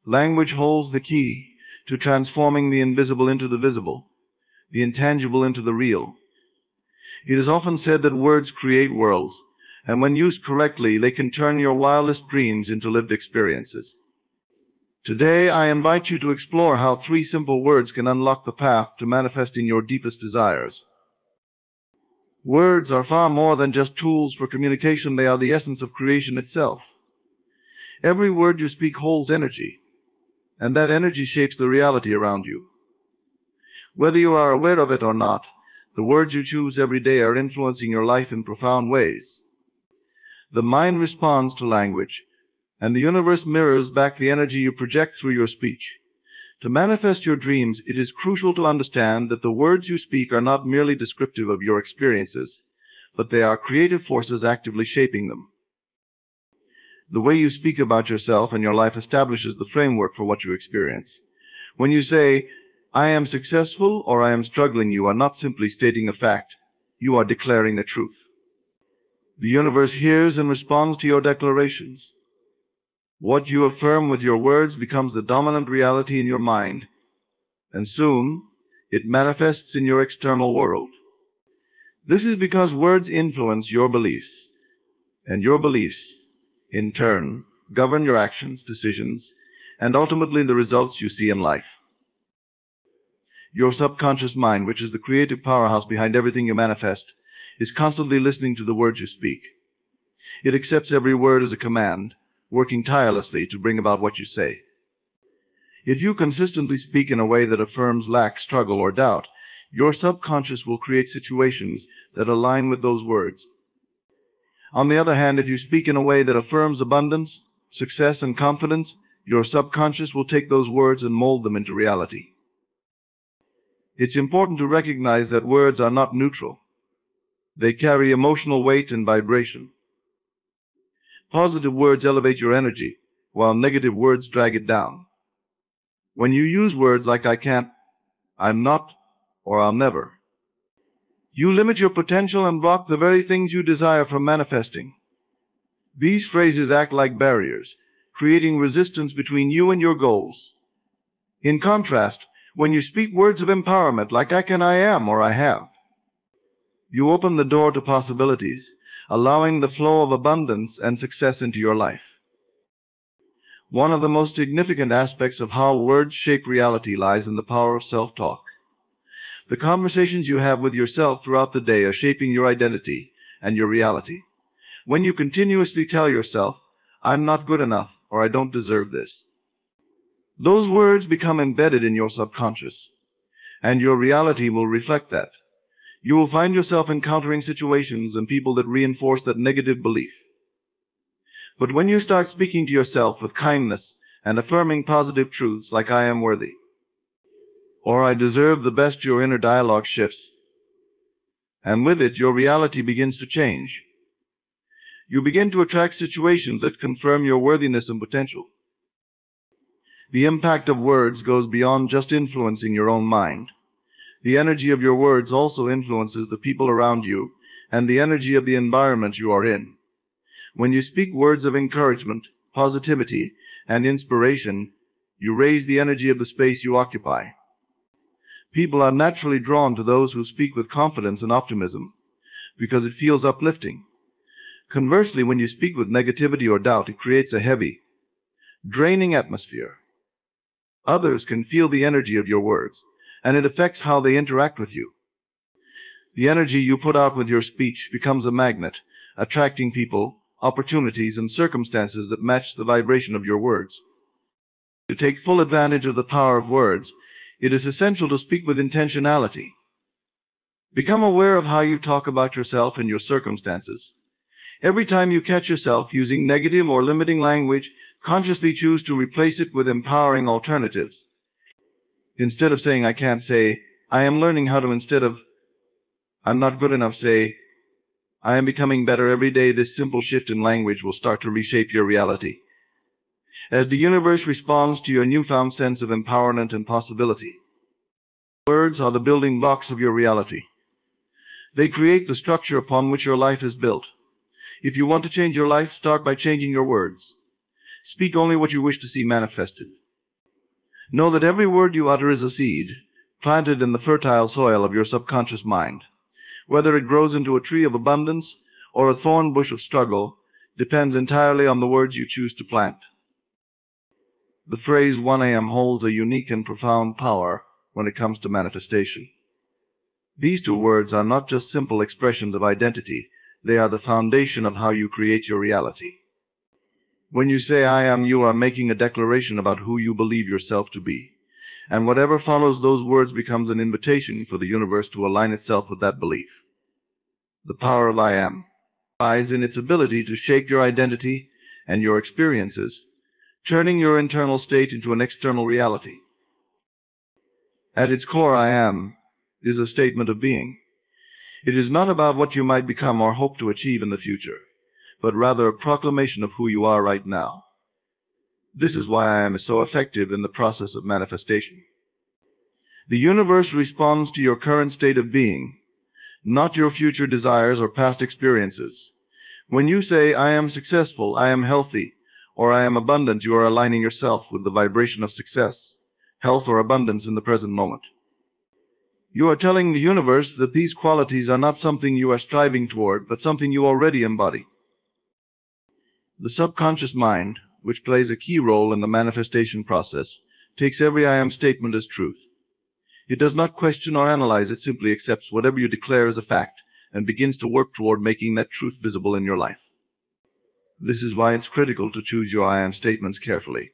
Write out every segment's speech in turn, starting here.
Language holds the key to transforming the invisible into the visible, the intangible into the real. It is often said that words create worlds, and when used correctly, they can turn your wildest dreams into lived experiences. Today, I invite you to explore how 3 simple words can unlock the path to manifesting your deepest desires. Words are far more than just tools for communication. They are the essence of creation itself. Every word you speak holds energy, and that energy shapes the reality around you. Whether you are aware of it or not, the words you choose every day are influencing your life in profound ways. The mind responds to language, and the universe mirrors back the energy you project through your speech. To manifest your dreams, it is crucial to understand that the words you speak are not merely descriptive of your experiences, but they are creative forces actively shaping them. The way you speak about yourself and your life establishes the framework for what you experience. When you say, "I am successful" or "I am struggling," you are not simply stating a fact. You are declaring a truth. The universe hears and responds to your declarations. What you affirm with your words becomes the dominant reality in your mind, and soon it manifests in your external world. This is because words influence your beliefs, and your beliefs, in turn, govern your actions, decisions, and ultimately the results you see in life. Your subconscious mind, which is the creative powerhouse behind everything you manifest, is constantly listening to the words you speak. It accepts every word as a command, working tirelessly to bring about what you say. If you consistently speak in a way that affirms lack, struggle, or doubt, your subconscious will create situations that align with those words. On the other hand, if you speak in a way that affirms abundance, success, and confidence, your subconscious will take those words and mold them into reality. It's important to recognize that words are not neutral. They carry emotional weight and vibration. Positive words elevate your energy, while negative words drag it down. When you use words like "I can't," "I'm not," or "I'll never," you limit your potential and block the very things you desire from manifesting. These phrases act like barriers, creating resistance between you and your goals. In contrast, when you speak words of empowerment like "I can," "I am," or "I have," you open the door to possibilities, allowing the flow of abundance and success into your life. One of the most significant aspects of how words shape reality lies in the power of self-talk. The conversations you have with yourself throughout the day are shaping your identity and your reality. When you continuously tell yourself, "I'm not good enough," or "I don't deserve this," those words become embedded in your subconscious, and your reality will reflect that. You will find yourself encountering situations and people that reinforce that negative belief. But when you start speaking to yourself with kindness and affirming positive truths like "I am worthy," or "I deserve the best," your inner dialogue shifts, and with it your reality begins to change. You begin to attract situations that confirm your worthiness and potential. The impact of words goes beyond just influencing your own mind. The energy of your words also influences the people around you and the energy of the environment you are in. When you speak words of encouragement, positivity, and inspiration, you raise the energy of the space you occupy. People are naturally drawn to those who speak with confidence and optimism because it feels uplifting. Conversely, when you speak with negativity or doubt, it creates a heavy, draining atmosphere. Others can feel the energy of your words, and it affects how they interact with you. The energy you put out with your speech becomes a magnet, attracting people, opportunities, and circumstances that match the vibration of your words. To take full advantage of the power of words, it is essential to speak with intentionality. Become aware of how you talk about yourself and your circumstances. Every time you catch yourself using negative or limiting language, consciously choose to replace it with empowering alternatives. Instead of saying "I can't," say "I am learning how to." Instead of "I'm not good enough," say "I am becoming better every day." This simple shift in language will start to reshape your reality. As the universe responds to your newfound sense of empowerment and possibility, words are the building blocks of your reality. They create the structure upon which your life is built. If you want to change your life, start by changing your words. Speak only what you wish to see manifested. Know that every word you utter is a seed, planted in the fertile soil of your subconscious mind. Whether it grows into a tree of abundance or a thorn bush of struggle depends entirely on the words you choose to plant. The phrase 1 a.m. holds a unique and profound power when it comes to manifestation. These two words are not just simple expressions of identity, they are the foundation of how you create your reality. When you say I am, you are making a declaration about who you believe yourself to be, and whatever follows those words becomes an invitation for the universe to align itself with that belief. The power of I am lies in its ability to shape your identity and your experiences, turning your internal state into an external reality. At its core, I am is a statement of being. It is not about what you might become or hope to achieve in the future, but rather a proclamation of who you are right now. This is why I am so effective in the process of manifestation. The universe responds to your current state of being, not your future desires or past experiences. When you say, I am successful, I am healthy, or I am abundant, you are aligning yourself with the vibration of success, health, or abundance in the present moment. You are telling the universe that these qualities are not something you are striving toward, but something you already embody. The subconscious mind, which plays a key role in the manifestation process, takes every I am statement as truth. It does not question or analyze, it simply accepts whatever you declare as a fact and begins to work toward making that truth visible in your life. This is why it's critical to choose your I am statements carefully.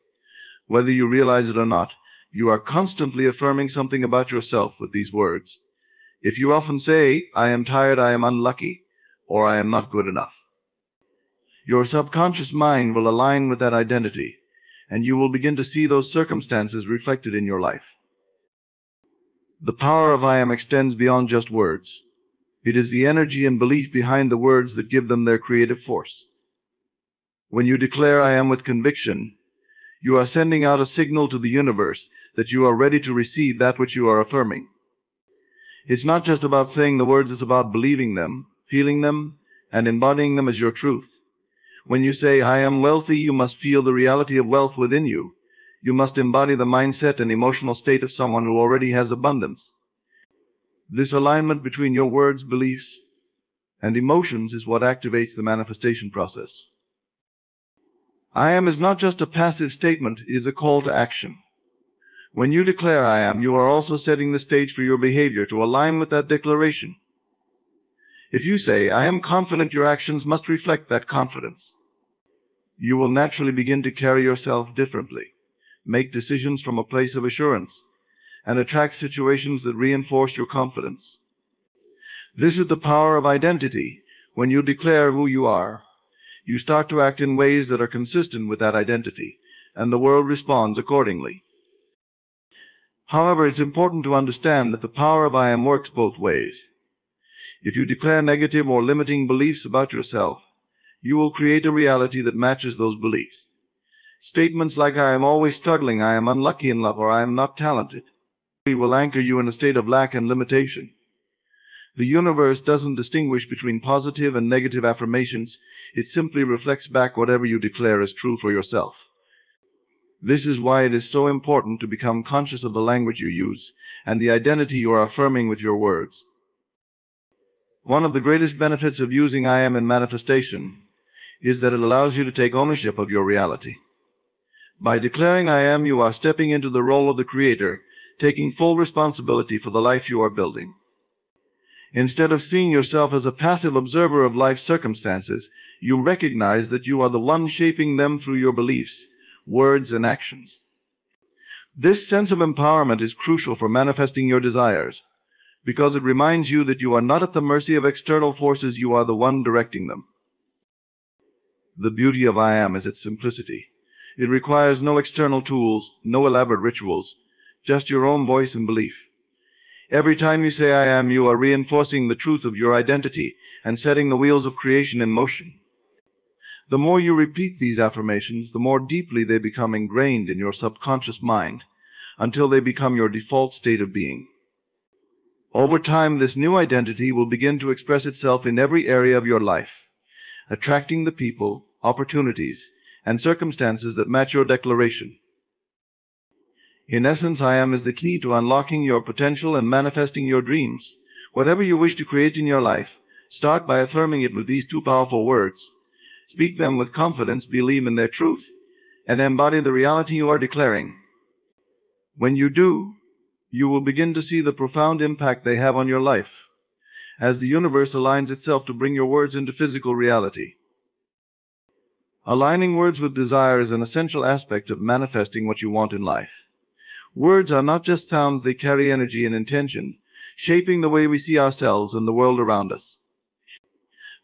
Whether you realize it or not, you are constantly affirming something about yourself with these words. If you often say, I am tired, I am unlucky, or I am not good enough, your subconscious mind will align with that identity, and you will begin to see those circumstances reflected in your life. The power of I am extends beyond just words. It is the energy and belief behind the words that give them their creative force. When you declare I am with conviction, you are sending out a signal to the universe that you are ready to receive that which you are affirming. It's not just about saying the words, it's about believing them, feeling them, and embodying them as your truth. When you say, I am wealthy, you must feel the reality of wealth within you. You must embody the mindset and emotional state of someone who already has abundance. This alignment between your words, beliefs, and emotions is what activates the manifestation process. I am is not just a passive statement, it is a call to action. When you declare I am, you are also setting the stage for your behavior to align with that declaration. If you say, I am confident, your actions must reflect that confidence. You will naturally begin to carry yourself differently, make decisions from a place of assurance, and attract situations that reinforce your confidence. This is the power of identity. When you declare who you are, you start to act in ways that are consistent with that identity, and the world responds accordingly. However, it's important to understand that the power of I am works both ways. If you declare negative or limiting beliefs about yourself, you will create a reality that matches those beliefs. Statements like I am always struggling, I am unlucky in love, or I am not talented will anchor you in a state of lack and limitation. The universe doesn't distinguish between positive and negative affirmations. It simply reflects back whatever you declare as true for yourself. This is why it is so important to become conscious of the language you use and the identity you are affirming with your words. One of the greatest benefits of using I am in manifestation is that it allows you to take ownership of your reality. By declaring I am, you are stepping into the role of the creator, taking full responsibility for the life you are building. Instead of seeing yourself as a passive observer of life's circumstances, you recognize that you are the one shaping them through your beliefs, words, and actions. This sense of empowerment is crucial for manifesting your desires, because it reminds you that you are not at the mercy of external forces, you are the one directing them. The beauty of I am is its simplicity. It requires no external tools, no elaborate rituals, just your own voice and belief. Every time you say I am, you are reinforcing the truth of your identity and setting the wheels of creation in motion. The more you repeat these affirmations, the more deeply they become ingrained in your subconscious mind, until they become your default state of being. Over time, this new identity will begin to express itself in every area of your life, attracting the people, opportunities, and circumstances that match your declaration. In essence, I am is the key to unlocking your potential and manifesting your dreams. Whatever you wish to create in your life, start by affirming it with these two powerful words. Speak them with confidence, believe in their truth, and embody the reality you are declaring. When you do, you will begin to see the profound impact they have on your life, as the universe aligns itself to bring your words into physical reality. Aligning words with desire is an essential aspect of manifesting what you want in life. Words are not just sounds, they carry energy and intention, shaping the way we see ourselves and the world around us.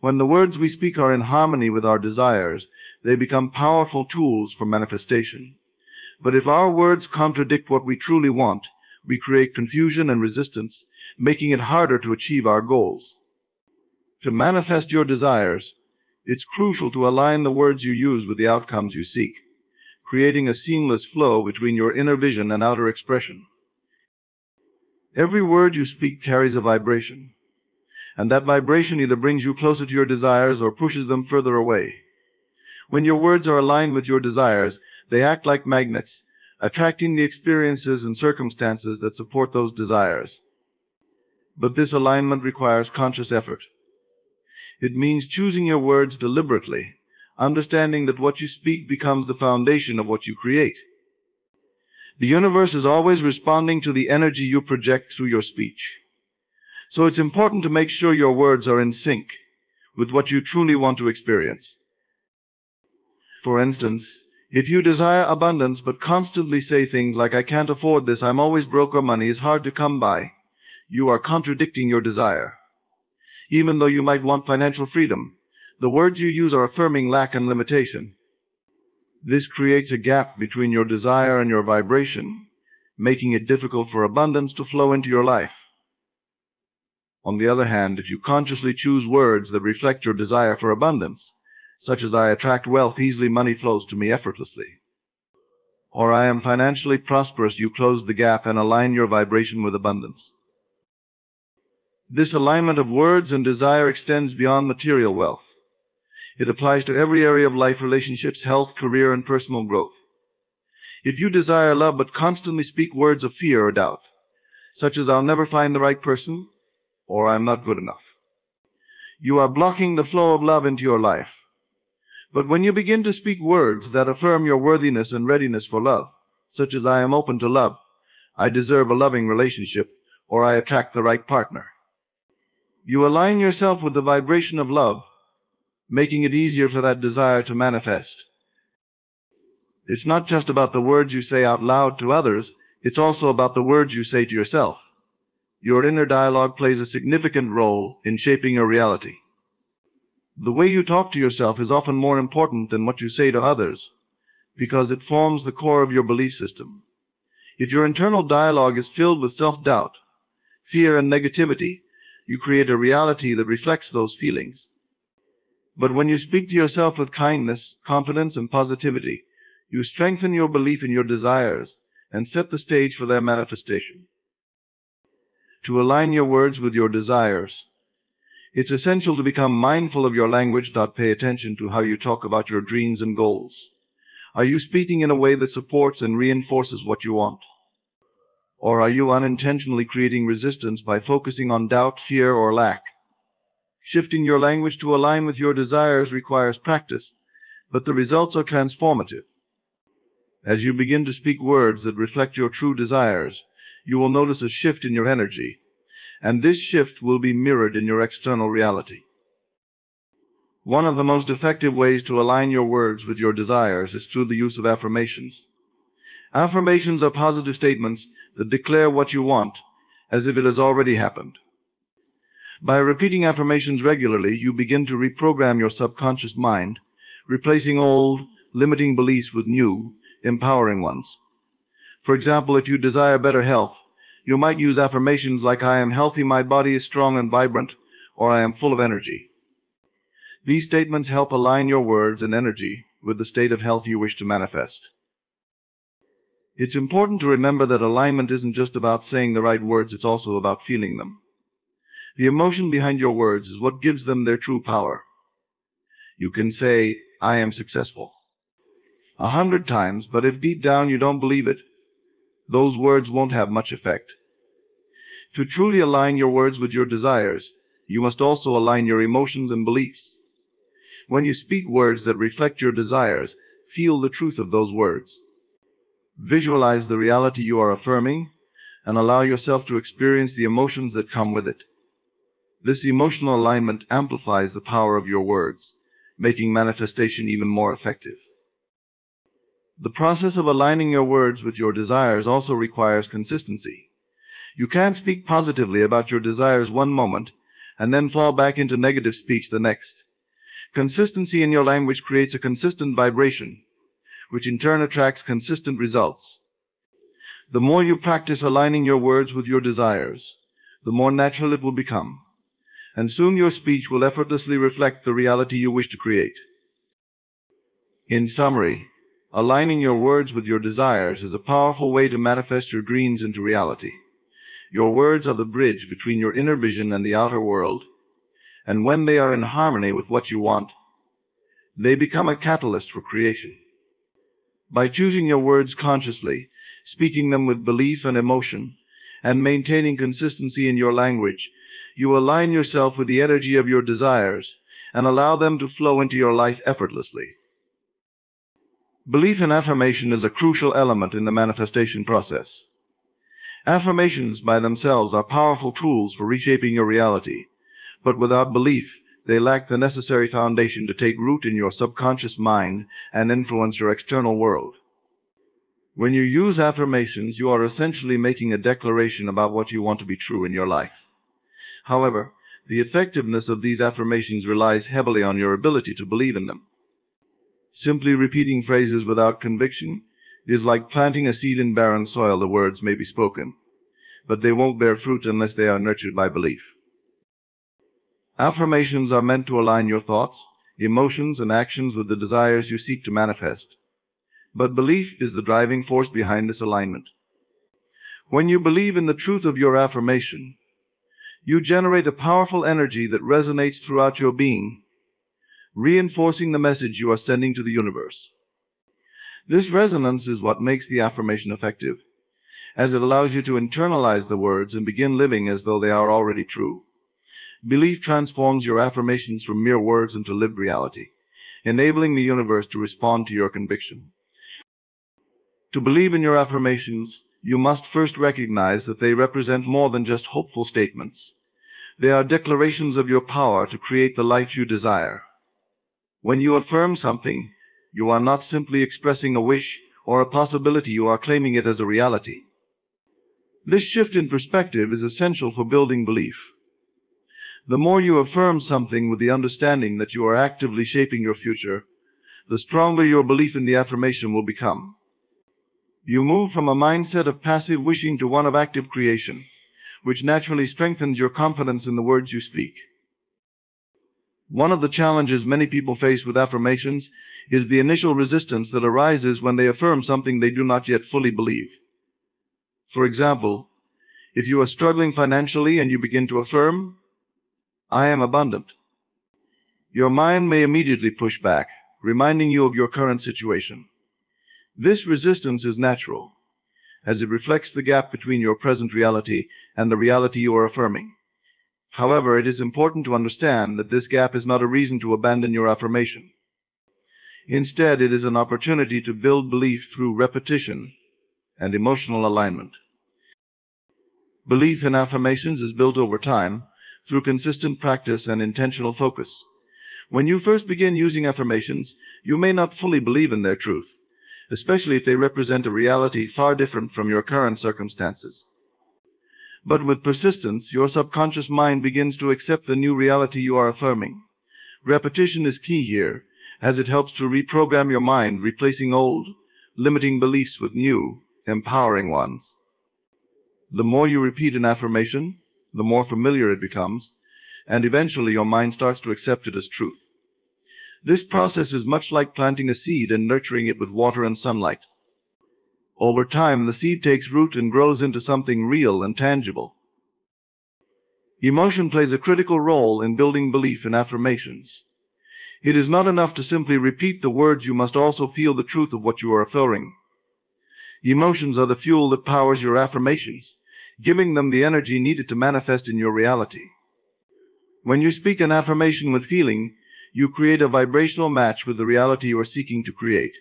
When the words we speak are in harmony with our desires, they become powerful tools for manifestation. But if our words contradict what we truly want, we create confusion and resistance, making it harder to achieve our goals. To manifest your desires, it's crucial to align the words you use with the outcomes you seek, creating a seamless flow between your inner vision and outer expression. Every word you speak carries a vibration, and that vibration either brings you closer to your desires or pushes them further away. When your words are aligned with your desires, they act like magnets, attracting the experiences and circumstances that support those desires. But this alignment requires conscious effort. It means choosing your words deliberately, understanding that what you speak becomes the foundation of what you create. The universe is always responding to the energy you project through your speech. So it's important to make sure your words are in sync with what you truly want to experience. For instance, if you desire abundance but constantly say things like, "I can't afford this, I'm always broke, or money is hard to come by," you are contradicting your desire. Even though you might want financial freedom, the words you use are affirming lack and limitation. This creates a gap between your desire and your vibration, making it difficult for abundance to flow into your life. On the other hand, if you consciously choose words that reflect your desire for abundance, such as "I attract wealth easily, money flows to me effortlessly," or "I am financially prosperous," you close the gap and align your vibration with abundance. This alignment of words and desire extends beyond material wealth. It applies to every area of life: relationships, health, career, and personal growth. If you desire love but constantly speak words of fear or doubt, such as "I'll never find the right person," or "I'm not good enough," you are blocking the flow of love into your life. But when you begin to speak words that affirm your worthiness and readiness for love, such as "I am open to love," "I deserve a loving relationship," or "I attract the right partner," you align yourself with the vibration of love, making it easier for that desire to manifest. It's not just about the words you say out loud to others, it's also about the words you say to yourself. Your inner dialogue plays a significant role in shaping your reality. The way you talk to yourself is often more important than what you say to others, because it forms the core of your belief system. If your internal dialogue is filled with self-doubt, fear, and negativity, you create a reality that reflects those feelings. But when you speak to yourself with kindness, confidence, and positivity, you strengthen your belief in your desires and set the stage for their manifestation. To align your words with your desires, it's essential to become mindful of your language. Pay attention to how you talk about your dreams and goals. Are you speaking in a way that supports and reinforces what you want? Or are you unintentionally creating resistance by focusing on doubt, fear, or lack? Shifting your language to align with your desires requires practice, but the results are transformative. As you begin to speak words that reflect your true desires, you will notice a shift in your energy, and this shift will be mirrored in your external reality. One of the most effective ways to align your words with your desires is through the use of affirmations. Affirmations are positive statements that declare what you want as if it has already happened. By repeating affirmations regularly, you begin to reprogram your subconscious mind, replacing old, limiting beliefs with new, empowering ones. For example, if you desire better health, you might use affirmations like, "I am healthy, my body is strong and vibrant," or "I am full of energy." These statements help align your words and energy with the state of health you wish to manifest. It's important to remember that alignment isn't just about saying the right words, it's also about feeling them. The emotion behind your words is what gives them their true power. You can say, "I am successful," 100 times, but if deep down you don't believe it, those words won't have much effect. To truly align your words with your desires, you must also align your emotions and beliefs. When you speak words that reflect your desires, feel the truth of those words. Visualize the reality you are affirming, and allow yourself to experience the emotions that come with it. This emotional alignment amplifies the power of your words, making manifestation even more effective. The process of aligning your words with your desires also requires consistency. You can't speak positively about your desires one moment and then fall back into negative speech the next. Consistency in your language creates a consistent vibration, which in turn attracts consistent results. The more you practice aligning your words with your desires, the more natural it will become, and soon your speech will effortlessly reflect the reality you wish to create. In summary, aligning your words with your desires is a powerful way to manifest your dreams into reality. Your words are the bridge between your inner vision and the outer world, and when they are in harmony with what you want, they become a catalyst for creation. By choosing your words consciously, speaking them with belief and emotion, and maintaining consistency in your language, you align yourself with the energy of your desires and allow them to flow into your life effortlessly. Belief in affirmation is a crucial element in the manifestation process. Affirmations by themselves are powerful tools for reshaping your reality, but without belief, they lack the necessary foundation to take root in your subconscious mind and influence your external world. When you use affirmations, you are essentially making a declaration about what you want to be true in your life. However, the effectiveness of these affirmations relies heavily on your ability to believe in them. Simply repeating phrases without conviction is like planting a seed in barren soil. The words may be spoken, but they won't bear fruit unless they are nurtured by belief. Affirmations are meant to align your thoughts, emotions, and actions with the desires you seek to manifest. But belief is the driving force behind this alignment. When you believe in the truth of your affirmation, you generate a powerful energy that resonates throughout your being, reinforcing the message you are sending to the universe. This resonance is what makes the affirmation effective, as it allows you to internalize the words and begin living as though they are already true. Belief transforms your affirmations from mere words into lived reality, enabling the universe to respond to your conviction. To believe in your affirmations, you must first recognize that they represent more than just hopeful statements. They are declarations of your power to create the life you desire. When you affirm something, you are not simply expressing a wish or a possibility, you are claiming it as a reality. This shift in perspective is essential for building belief. The more you affirm something with the understanding that you are actively shaping your future, the stronger your belief in the affirmation will become. You move from a mindset of passive wishing to one of active creation, which naturally strengthens your confidence in the words you speak. One of the challenges many people face with affirmations is the initial resistance that arises when they affirm something they do not yet fully believe. For example, if you are struggling financially and you begin to affirm, "I am abundant," your mind may immediately push back, reminding you of your current situation. This resistance is natural, as it reflects the gap between your present reality and the reality you are affirming. However, it is important to understand that this gap is not a reason to abandon your affirmation. Instead, it is an opportunity to build belief through repetition and emotional alignment. Belief in affirmations is built over time through consistent practice and intentional focus. When you first begin using affirmations, you may not fully believe in their truth, especially if they represent a reality far different from your current circumstances. But with persistence, your subconscious mind begins to accept the new reality you are affirming. Repetition is key here, as it helps to reprogram your mind, replacing old, limiting beliefs with new, empowering ones. The more you repeat an affirmation, the more familiar it becomes, and eventually your mind starts to accept it as truth. This process is much like planting a seed and nurturing it with water and sunlight. Over time, the seed takes root and grows into something real and tangible. Emotion plays a critical role in building belief in affirmations. It is not enough to simply repeat the words, you must also feel the truth of what you are affirming. Emotions are the fuel that powers your affirmations, giving them the energy needed to manifest in your reality. When you speak an affirmation with feeling, you create a vibrational match with the reality you are seeking to create.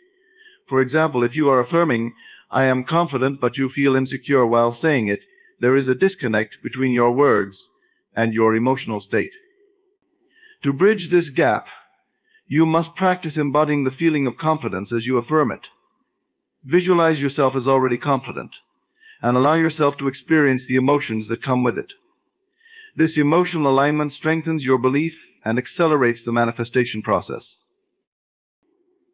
For example, if you are affirming, "I am confident," but you feel insecure while saying it, there is a disconnect between your words and your emotional state. To bridge this gap, you must practice embodying the feeling of confidence as you affirm it. Visualize yourself as already confident, and allow yourself to experience the emotions that come with it. This emotional alignment strengthens your belief and accelerates the manifestation process.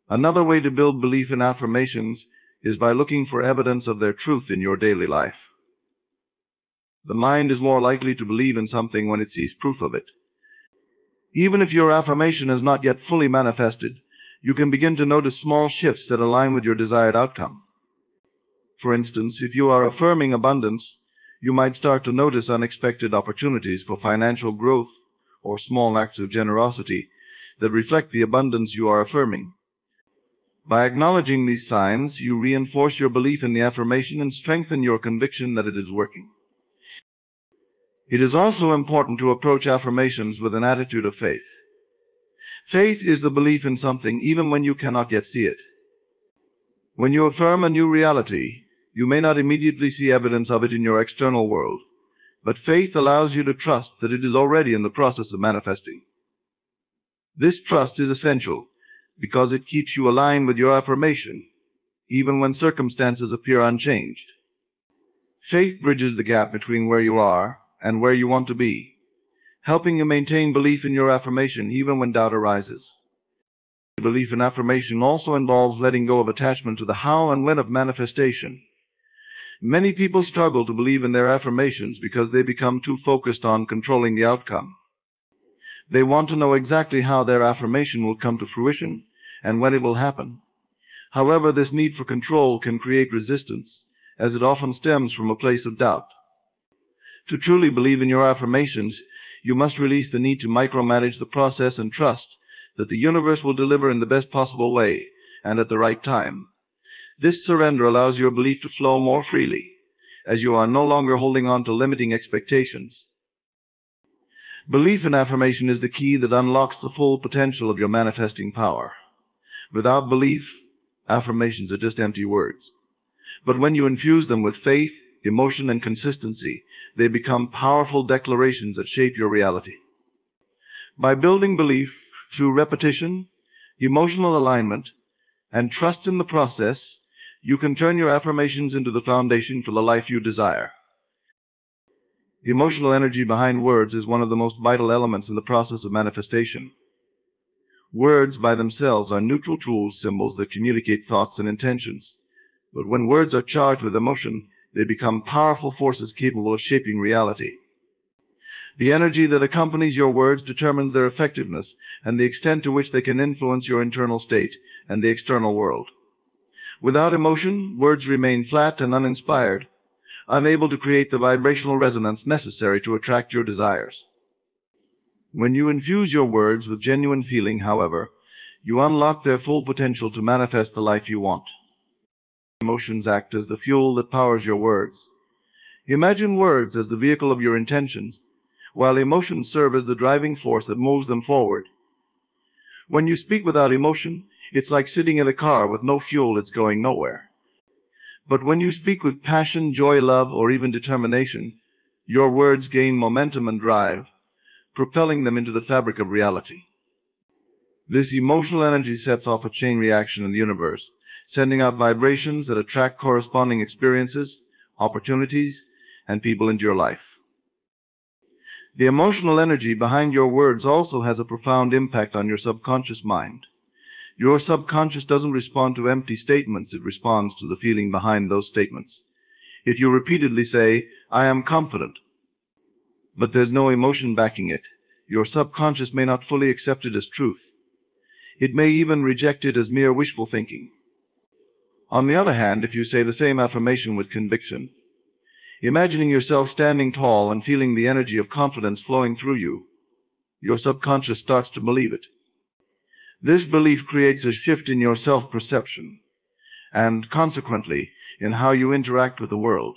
Another way to build belief in affirmations is by looking for evidence of their truth in your daily life. The mind is more likely to believe in something when it sees proof of it. Even if your affirmation has not yet fully manifested, you can begin to notice small shifts that align with your desired outcome. For instance, if you are affirming abundance, you might start to notice unexpected opportunities for financial growth or small acts of generosity that reflect the abundance you are affirming. By acknowledging these signs, you reinforce your belief in the affirmation and strengthen your conviction that it is working. It is also important to approach affirmations with an attitude of faith. Faith is the belief in something even when you cannot yet see it. When you affirm a new reality, you may not immediately see evidence of it in your external world, but faith allows you to trust that it is already in the process of manifesting. This trust is essential because it keeps you aligned with your affirmation, even when circumstances appear unchanged. Faith bridges the gap between where you are and where you want to be, helping you maintain belief in your affirmation even when doubt arises. Belief in affirmation also involves letting go of attachment to the how and when of manifestation. Many people struggle to believe in their affirmations because they become too focused on controlling the outcome. They want to know exactly how their affirmation will come to fruition and when it will happen. However, this need for control can create resistance, as it often stems from a place of doubt. To truly believe in your affirmations, you must release the need to micromanage the process and trust that the universe will deliver in the best possible way and at the right time. This surrender allows your belief to flow more freely, as you are no longer holding on to limiting expectations. Belief in affirmation is the key that unlocks the full potential of your manifesting power. Without belief, affirmations are just empty words. But when you infuse them with faith, emotion, and consistency, they become powerful declarations that shape your reality. By building belief through repetition, emotional alignment, and trust in the process, you can turn your affirmations into the foundation for the life you desire. The emotional energy behind words is one of the most vital elements in the process of manifestation. Words by themselves are neutral tools, symbols that communicate thoughts and intentions. But when words are charged with emotion, they become powerful forces capable of shaping reality. The energy that accompanies your words determines their effectiveness and the extent to which they can influence your internal state and the external world. Without emotion, words remain flat and uninspired, unable to create the vibrational resonance necessary to attract your desires. When you infuse your words with genuine feeling, however, you unlock their full potential to manifest the life you want. Emotions act as the fuel that powers your words. Imagine words as the vehicle of your intentions, while emotions serve as the driving force that moves them forward. When you speak without emotion, it's like sitting in a car with no fuel, it's going nowhere. But when you speak with passion, joy, love, or even determination, your words gain momentum and drive, propelling them into the fabric of reality. This emotional energy sets off a chain reaction in the universe, sending out vibrations that attract corresponding experiences, opportunities, and people into your life. The emotional energy behind your words also has a profound impact on your subconscious mind. Your subconscious doesn't respond to empty statements, it responds to the feeling behind those statements. If you repeatedly say, "I am confident," but there's no emotion backing it, your subconscious may not fully accept it as truth. It may even reject it as mere wishful thinking. On the other hand, if you say the same affirmation with conviction, imagining yourself standing tall and feeling the energy of confidence flowing through you, your subconscious starts to believe it. This belief creates a shift in your self-perception, and consequently, in how you interact with the world.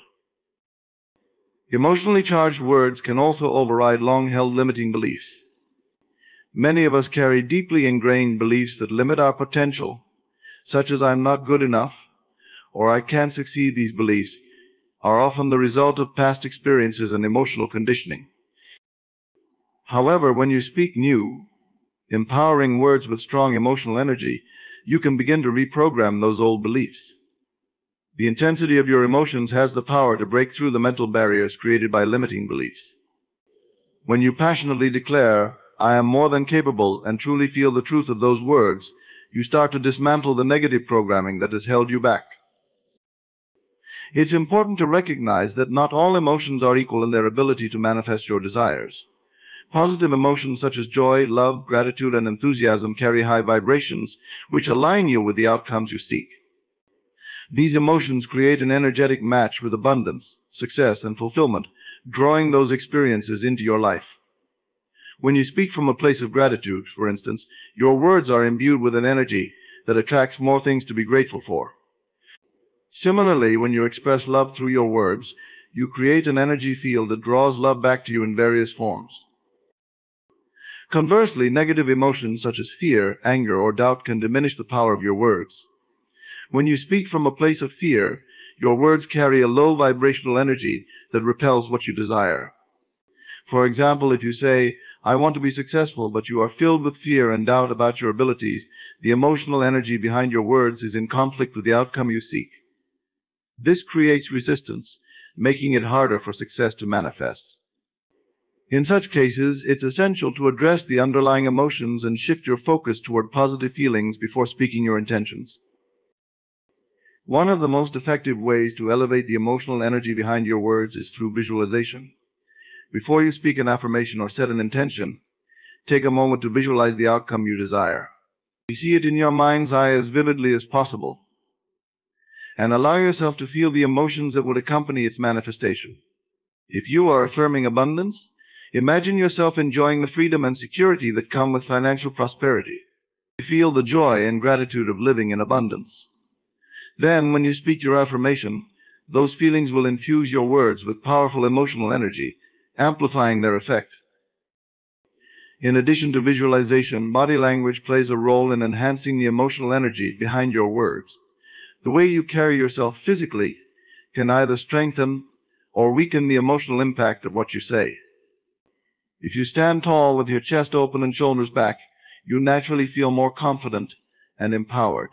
Emotionally charged words can also override long-held limiting beliefs. Many of us carry deeply ingrained beliefs that limit our potential, such as "I'm not good enough" or "I can't succeed." These beliefs are often the result of past experiences and emotional conditioning. However, when you speak new, empowering words with strong emotional energy, you can begin to reprogram those old beliefs. The intensity of your emotions has the power to break through the mental barriers created by limiting beliefs. When you passionately declare, "I am more than capable," and truly feel the truth of those words, you start to dismantle the negative programming that has held you back. It's important to recognize that not all emotions are equal in their ability to manifest your desires. Positive emotions such as joy, love, gratitude, and enthusiasm carry high vibrations, which align you with the outcomes you seek. These emotions create an energetic match with abundance, success, and fulfillment, drawing those experiences into your life. When you speak from a place of gratitude, for instance, your words are imbued with an energy that attracts more things to be grateful for. Similarly, when you express love through your words, you create an energy field that draws love back to you in various forms. Conversely, negative emotions such as fear, anger, or doubt can diminish the power of your words. When you speak from a place of fear, your words carry a low vibrational energy that repels what you desire. For example, if you say, "I want to be successful," but you are filled with fear and doubt about your abilities, the emotional energy behind your words is in conflict with the outcome you seek. This creates resistance, making it harder for success to manifest. In such cases, it's essential to address the underlying emotions and shift your focus toward positive feelings before speaking your intentions. One of the most effective ways to elevate the emotional energy behind your words is through visualization. Before you speak an affirmation or set an intention, take a moment to visualize the outcome you desire. You see it in your mind's eye as vividly as possible, and allow yourself to feel the emotions that would accompany its manifestation. If you are affirming abundance, imagine yourself enjoying the freedom and security that come with financial prosperity. Feel the joy and gratitude of living in abundance. Then, when you speak your affirmation, those feelings will infuse your words with powerful emotional energy, amplifying their effect. In addition to visualization, body language plays a role in enhancing the emotional energy behind your words. The way you carry yourself physically can either strengthen or weaken the emotional impact of what you say. If you stand tall with your chest open and shoulders back, you naturally feel more confident and empowered.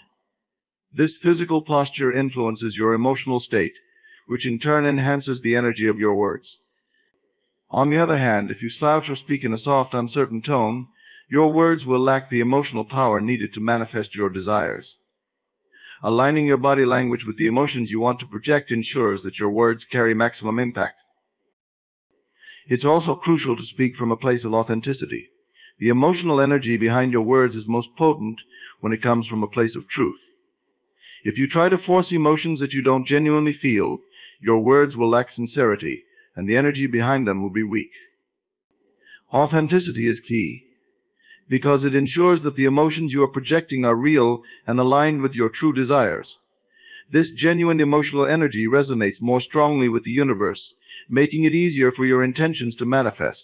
This physical posture influences your emotional state, which in turn enhances the energy of your words. On the other hand, if you slouch or speak in a soft, uncertain tone, your words will lack the emotional power needed to manifest your desires. Aligning your body language with the emotions you want to project ensures that your words carry maximum impact. It's also crucial to speak from a place of authenticity. The emotional energy behind your words is most potent when it comes from a place of truth. If you try to force emotions that you don't genuinely feel, your words will lack sincerity, and the energy behind them will be weak. Authenticity is key, because it ensures that the emotions you are projecting are real and aligned with your true desires. This genuine emotional energy resonates more strongly with the universe, making it easier for your intentions to manifest.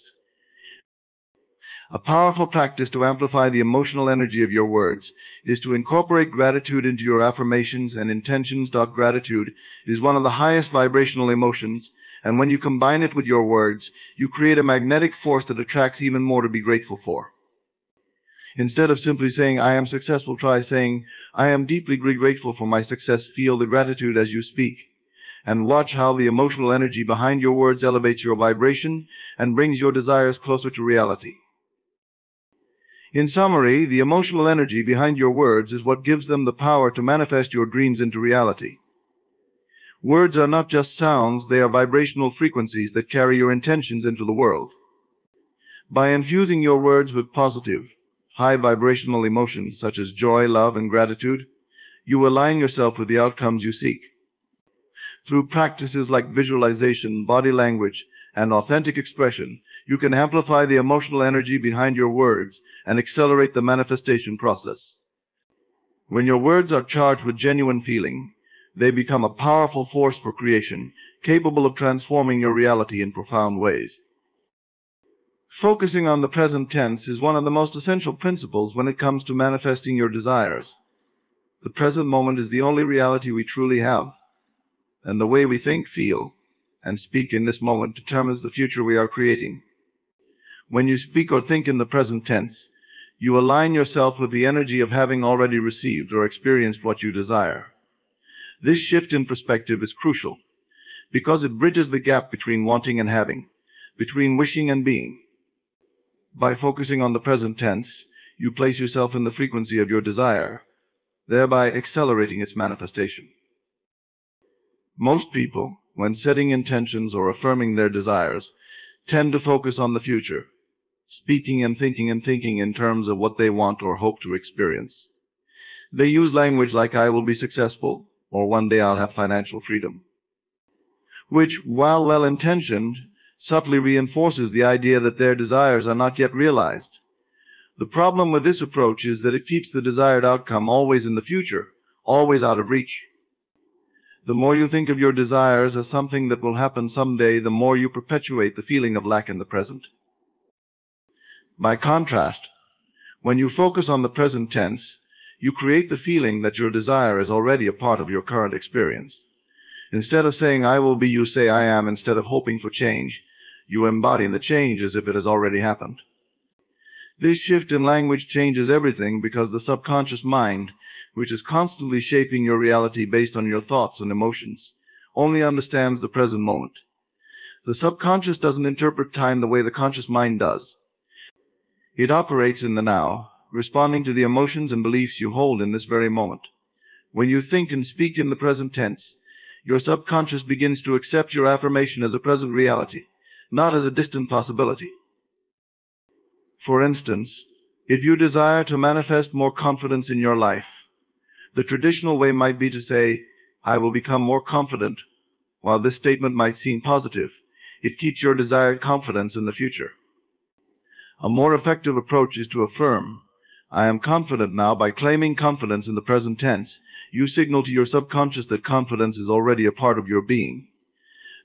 A powerful practice to amplify the emotional energy of your words is to incorporate gratitude into your affirmations and intentions. Gratitude is one of the highest vibrational emotions, and when you combine it with your words, you create a magnetic force that attracts even more to be grateful for. Instead of simply saying, "I am successful," try saying, "I am deeply grateful for my success." Feel the gratitude as you speak, and watch how the emotional energy behind your words elevates your vibration and brings your desires closer to reality. In summary, the emotional energy behind your words is what gives them the power to manifest your dreams into reality. Words are not just sounds, they are vibrational frequencies that carry your intentions into the world. By infusing your words with positive, high vibrational emotions such as joy, love, and gratitude, you align yourself with the outcomes you seek. Through practices like visualization, body language, and authentic expression, you can amplify the emotional energy behind your words and accelerate the manifestation process. When your words are charged with genuine feeling, They become a powerful force for creation, capable of transforming your reality in profound ways. Focusing on the present tense is one of the most essential principles when it comes to manifesting your desires. The present moment is the only reality we truly have, and the way we think, feel, and speak in this moment determines the future we are creating. When you speak or think in the present tense, you align yourself with the energy of having already received or experienced what you desire. This shift in perspective is crucial because it bridges the gap between wanting and having, between wishing and being. By focusing on the present tense, you place yourself in the frequency of your desire, thereby accelerating its manifestation. Most people, when setting intentions or affirming their desires, tend to focus on the future, speaking and thinking in terms of what they want or hope to experience. They use language like "I will be successful" or "one day I'll have financial freedom," which, while well-intentioned, subtly reinforces the idea that their desires are not yet realized. The problem with this approach is that it keeps the desired outcome always in the future, always out of reach. The more you think of your desires as something that will happen someday, the more you perpetuate the feeling of lack in the present. By contrast, when you focus on the present tense, you create the feeling that your desire is already a part of your current experience. Instead of saying "I will be," you say "I am." Instead of hoping for change, you embody the change as if it has already happened. This shift in language changes everything because the subconscious mind, which is constantly shaping your reality based on your thoughts and emotions, only understands the present moment. The subconscious doesn't interpret time the way the conscious mind does. It operates in the now, responding to the emotions and beliefs you hold in this very moment. When you think and speak in the present tense, your subconscious begins to accept your affirmation as a present reality, not as a distant possibility. For instance, if you desire to manifest more confidence in your life, the traditional way might be to say, "I will become more confident." While this statement might seem positive, it keeps your desired confidence in the future. A more effective approach is to affirm, "I am confident now." By claiming confidence in the present tense, you signal to your subconscious that confidence is already a part of your being.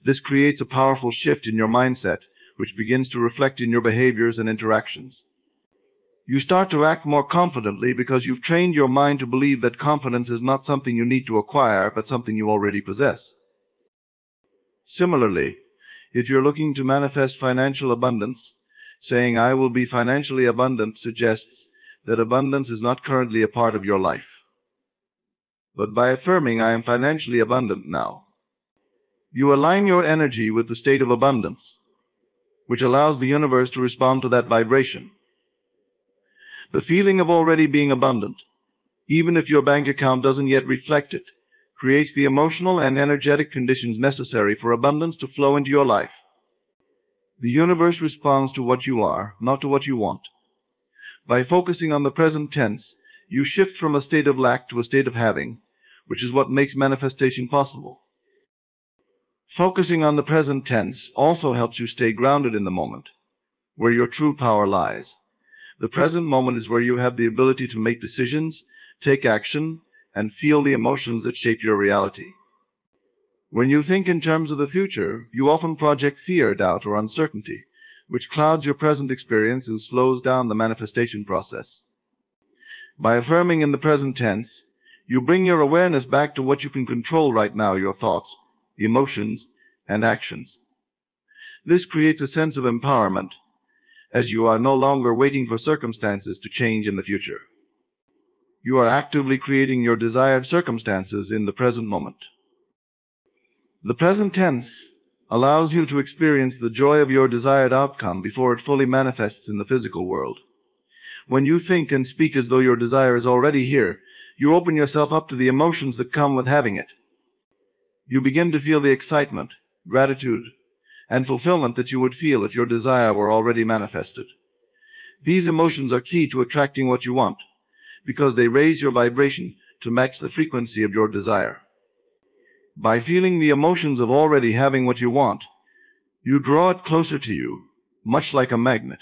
This creates a powerful shift in your mindset, which begins to reflect in your behaviors and interactions. You start to act more confidently because you've trained your mind to believe that confidence is not something you need to acquire, but something you already possess. Similarly, if you're looking to manifest financial abundance, saying "I will be financially abundant" suggests that abundance is not currently a part of your life. But by affirming "I am financially abundant now," you align your energy with the state of abundance, which allows the universe to respond to that vibration. The feeling of already being abundant, even if your bank account doesn't yet reflect it, creates the emotional and energetic conditions necessary for abundance to flow into your life. The universe responds to what you are, not to what you want. By focusing on the present tense, you shift from a state of lack to a state of having, which is what makes manifestation possible. Focusing on the present tense also helps you stay grounded in the moment, where your true power lies. The present moment is where you have the ability to make decisions, take action, and feel the emotions that shape your reality. When you think in terms of the future, you often project fear, doubt, or uncertainty, which clouds your present experience and slows down the manifestation process. By affirming in the present tense, you bring your awareness back to what you can control right now: your thoughts, emotions, and actions. This creates a sense of empowerment, as you are no longer waiting for circumstances to change in the future. You are actively creating your desired circumstances in the present moment. The present tense allows you to experience the joy of your desired outcome before it fully manifests in the physical world. When you think and speak as though your desire is already here, you open yourself up to the emotions that come with having it. You begin to feel the excitement, gratitude, and fulfillment that you would feel if your desire were already manifested. These emotions are key to attracting what you want, because they raise your vibration to match the frequency of your desire. By feeling the emotions of already having what you want, you draw it closer to you, much like a magnet.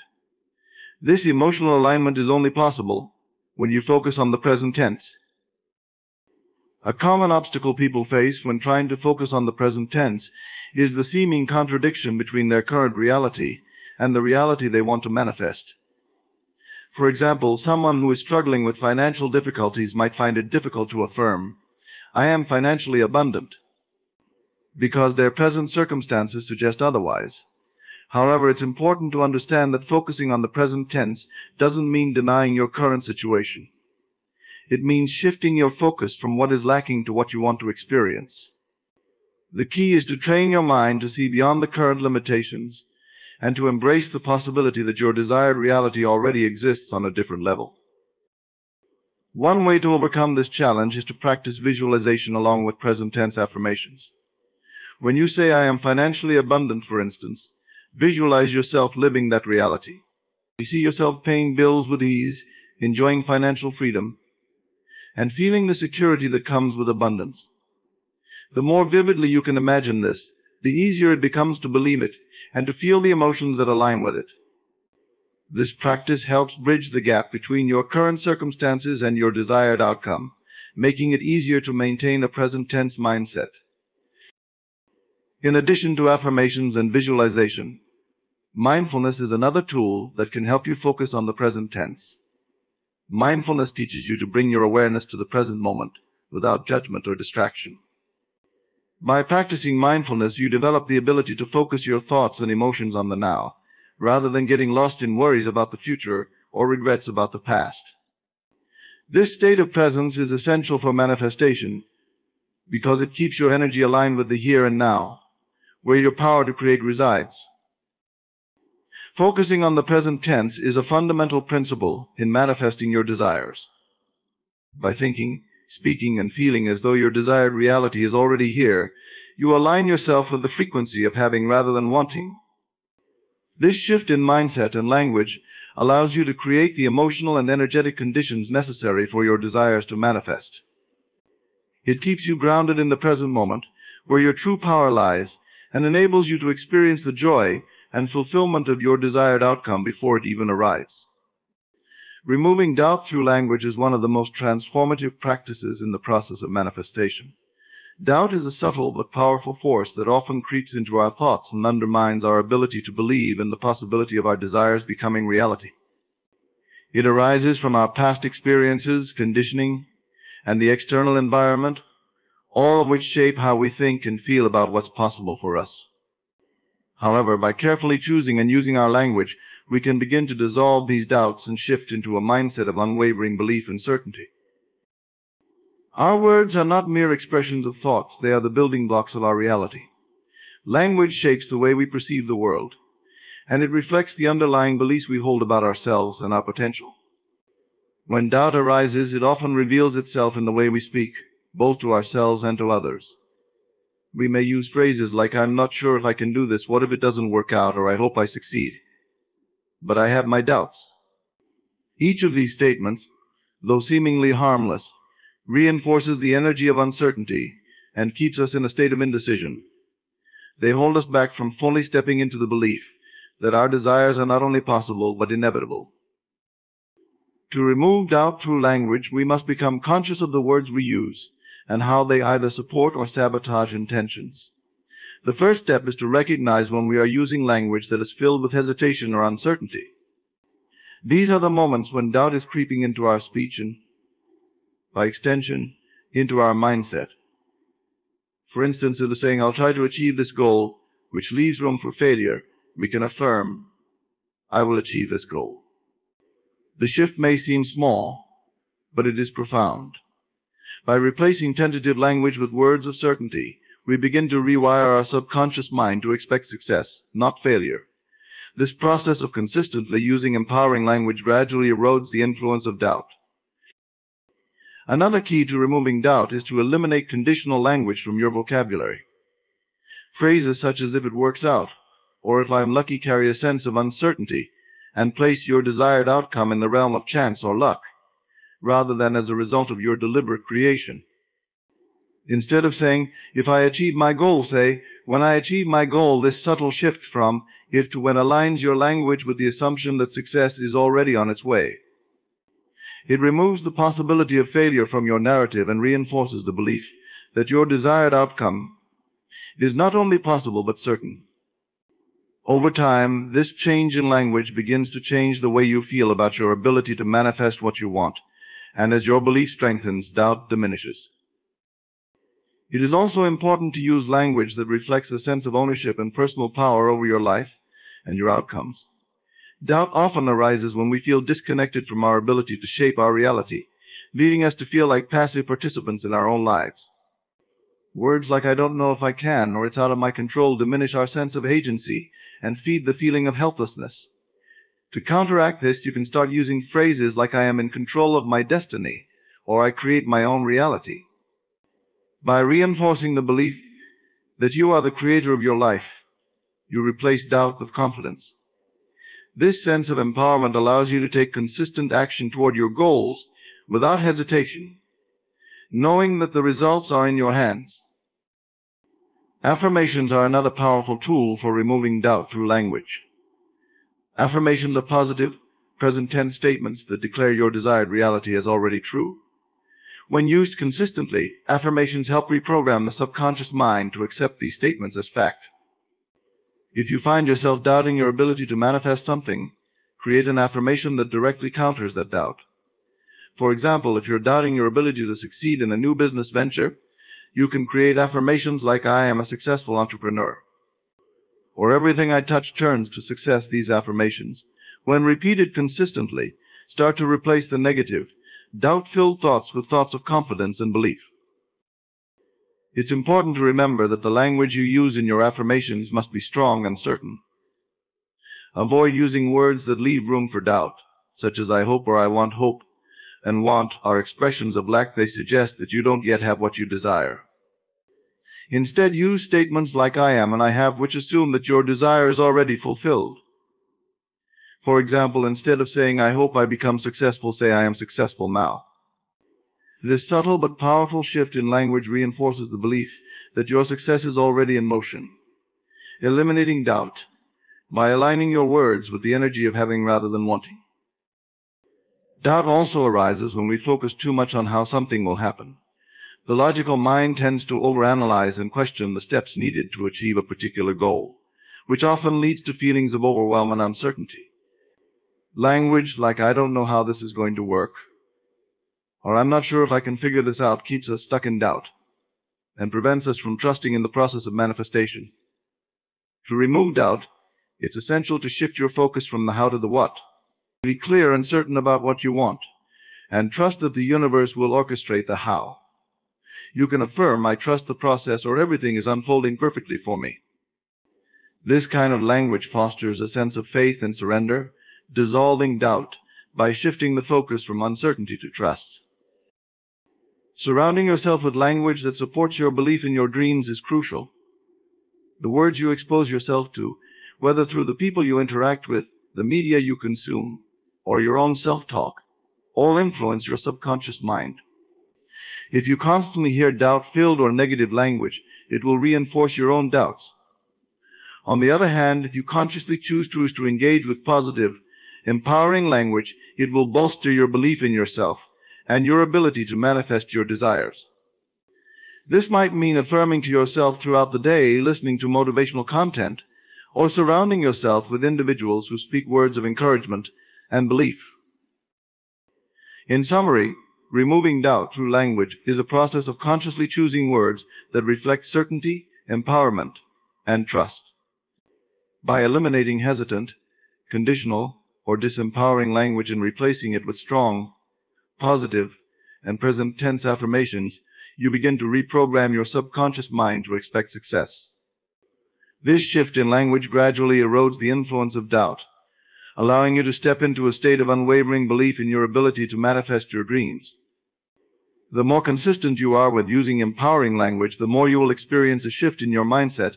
This emotional alignment is only possible when you focus on the present tense. A common obstacle people face when trying to focus on the present tense is the seeming contradiction between their current reality and the reality they want to manifest. For example, someone who is struggling with financial difficulties might find it difficult to affirm, "I am financially abundant," because their present circumstances suggest otherwise. However, it's important to understand that focusing on the present tense doesn't mean denying your current situation. It means shifting your focus from what is lacking to what you want to experience. The key is to train your mind to see beyond the current limitations and to embrace the possibility that your desired reality already exists on a different level. One way to overcome this challenge is to practice visualization along with present tense affirmations. When you say, "I am financially abundant," for instance, visualize yourself living that reality. You see yourself paying bills with ease, enjoying financial freedom, and feeling the security that comes with abundance. The more vividly you can imagine this, the easier it becomes to believe it and to feel the emotions that align with it. This practice helps bridge the gap between your current circumstances and your desired outcome, making it easier to maintain a present tense mindset. In addition to affirmations and visualization, mindfulness is another tool that can help you focus on the present tense. Mindfulness teaches you to bring your awareness to the present moment without judgment or distraction. By practicing mindfulness, you develop the ability to focus your thoughts and emotions on the now, rather than getting lost in worries about the future or regrets about the past. This state of presence is essential for manifestation because it keeps your energy aligned with the here and now, where your power to create resides. Focusing on the present tense is a fundamental principle in manifesting your desires. By thinking, speaking, and feeling as though your desired reality is already here, you align yourself with the frequency of having rather than wanting. This shift in mindset and language allows you to create the emotional and energetic conditions necessary for your desires to manifest. It keeps you grounded in the present moment, where your true power lies, and enables you to experience the joy and fulfillment of your desired outcome before it even arrives. Removing doubt through language is one of the most transformative practices in the process of manifestation. Doubt is a subtle but powerful force that often creeps into our thoughts and undermines our ability to believe in the possibility of our desires becoming reality. It arises from our past experiences, conditioning, and the external environment, all of which shape how we think and feel about what's possible for us. However, by carefully choosing and using our language, we can begin to dissolve these doubts and shift into a mindset of unwavering belief and certainty. Our words are not mere expressions of thoughts, they are the building blocks of our reality. Language shapes the way we perceive the world, and it reflects the underlying beliefs we hold about ourselves and our potential. When doubt arises, it often reveals itself in the way we speak, both to ourselves and to others. We may use phrases like, "I'm not sure if I can do this, what if it doesn't work out, or I hope I succeed. But I have my doubts." Each of these statements, though seemingly harmless, reinforces the energy of uncertainty and keeps us in a state of indecision. They hold us back from fully stepping into the belief that our desires are not only possible but inevitable. To remove doubt through language, we must become conscious of the words we use and how they either support or sabotage intentions. The first step is to recognize when we are using language that is filled with hesitation or uncertainty. These are the moments when doubt is creeping into our speech and, by extension, into our mindset. For instance, instead of saying, "I'll try to achieve this goal," which leaves room for failure, we can affirm, "I will achieve this goal." The shift may seem small, but it is profound. By replacing tentative language with words of certainty, we begin to rewire our subconscious mind to expect success, not failure. This process of consistently using empowering language gradually erodes the influence of doubt. Another key to removing doubt is to eliminate conditional language from your vocabulary. Phrases such as "if it works out," or "if I'm lucky," carry a sense of uncertainty and place your desired outcome in the realm of chance or luck, rather than as a result of your deliberate creation. Instead of saying, "if I achieve my goal," say, "when I achieve my goal." This subtle shift from "if" to "when" aligns your language with the assumption that success is already on its way. It removes the possibility of failure from your narrative and reinforces the belief that your desired outcome is not only possible but certain. Over time, this change in language begins to change the way you feel about your ability to manifest what you want, and as your belief strengthens, doubt diminishes. It is also important to use language that reflects a sense of ownership and personal power over your life and your outcomes. Doubt often arises when we feel disconnected from our ability to shape our reality, leading us to feel like passive participants in our own lives. Words like "I don't know if I can" or "it's out of my control" diminish our sense of agency and feed the feeling of helplessness. To counteract this, you can start using phrases like "I am in control of my destiny" or "I create my own reality." By reinforcing the belief that you are the creator of your life, you replace doubt with confidence. This sense of empowerment allows you to take consistent action toward your goals without hesitation, knowing that the results are in your hands. Affirmations are another powerful tool for removing doubt through language. Affirmations are positive, present tense statements that declare your desired reality as already true. When used consistently, affirmations help reprogram the subconscious mind to accept these statements as fact. If you find yourself doubting your ability to manifest something, create an affirmation that directly counters that doubt. For example, if you're doubting your ability to succeed in a new business venture, you can create affirmations like "I am a successful entrepreneur," or "everything I touch turns to success." These affirmations, when repeated consistently, start to replace the negative, doubt-filled thoughts with thoughts of confidence and belief. It's important to remember that the language you use in your affirmations must be strong and certain. Avoid using words that leave room for doubt, such as "I hope" or "I want." Hope and want are expressions of lack. They suggest that you don't yet have what you desire. Instead, use statements like "I am" and "I have," which assume that your desire is already fulfilled. For example, instead of saying "I hope I become successful," say "I am successful now." This subtle but powerful shift in language reinforces the belief that your success is already in motion, eliminating doubt by aligning your words with the energy of having rather than wanting. Doubt also arises when we focus too much on how something will happen. The logical mind tends to overanalyze and question the steps needed to achieve a particular goal, which often leads to feelings of overwhelm and uncertainty. Language like "I don't know how this is going to work," or "I'm not sure if I can figure this out," keeps us stuck in doubt and prevents us from trusting in the process of manifestation. To remove doubt, it's essential to shift your focus from the how to the what. Be clear and certain about what you want, and trust that the universe will orchestrate the how. You can affirm, "I trust the process," or "everything is unfolding perfectly for me." This kind of language fosters a sense of faith and surrender, dissolving doubt by shifting the focus from uncertainty to trust. Surrounding yourself with language that supports your belief in your dreams is crucial. The words you expose yourself to, whether through the people you interact with, the media you consume, or your own self-talk, all influence your subconscious mind. If you constantly hear doubt-filled or negative language, it will reinforce your own doubts. On the other hand, if you consciously choose to engage with positive, empowering language, it will bolster your belief in yourself and your ability to manifest your desires. This might mean affirming to yourself throughout the day, listening to motivational content, or surrounding yourself with individuals who speak words of encouragement and belief. In summary, removing doubt through language is a process of consciously choosing words that reflect certainty, empowerment, and trust. By eliminating hesitant, conditional, or disempowering language and replacing it with strong, positive, and present tense affirmations, you begin to reprogram your subconscious mind to expect success. This shift in language gradually erodes the influence of doubt, allowing you to step into a state of unwavering belief in your ability to manifest your dreams. The more consistent you are with using empowering language, the more you will experience a shift in your mindset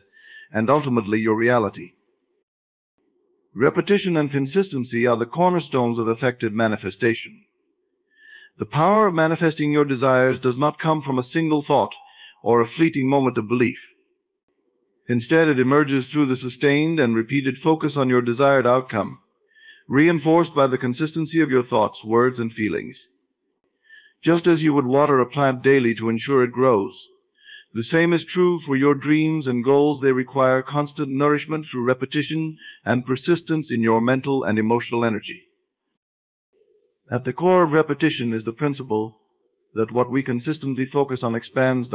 and ultimately your reality. Repetition and consistency are the cornerstones of effective manifestation. The power of manifesting your desires does not come from a single thought or a fleeting moment of belief. Instead, it emerges through the sustained and repeated focus on your desired outcome, reinforced by the consistency of your thoughts, words, and feelings. just as you would water a plant daily to ensure it grows. The same is true for your dreams and goals. They require constant nourishment through repetition and persistence in your mental and emotional energy. At the core of repetition is the principle that what we consistently focus on expands.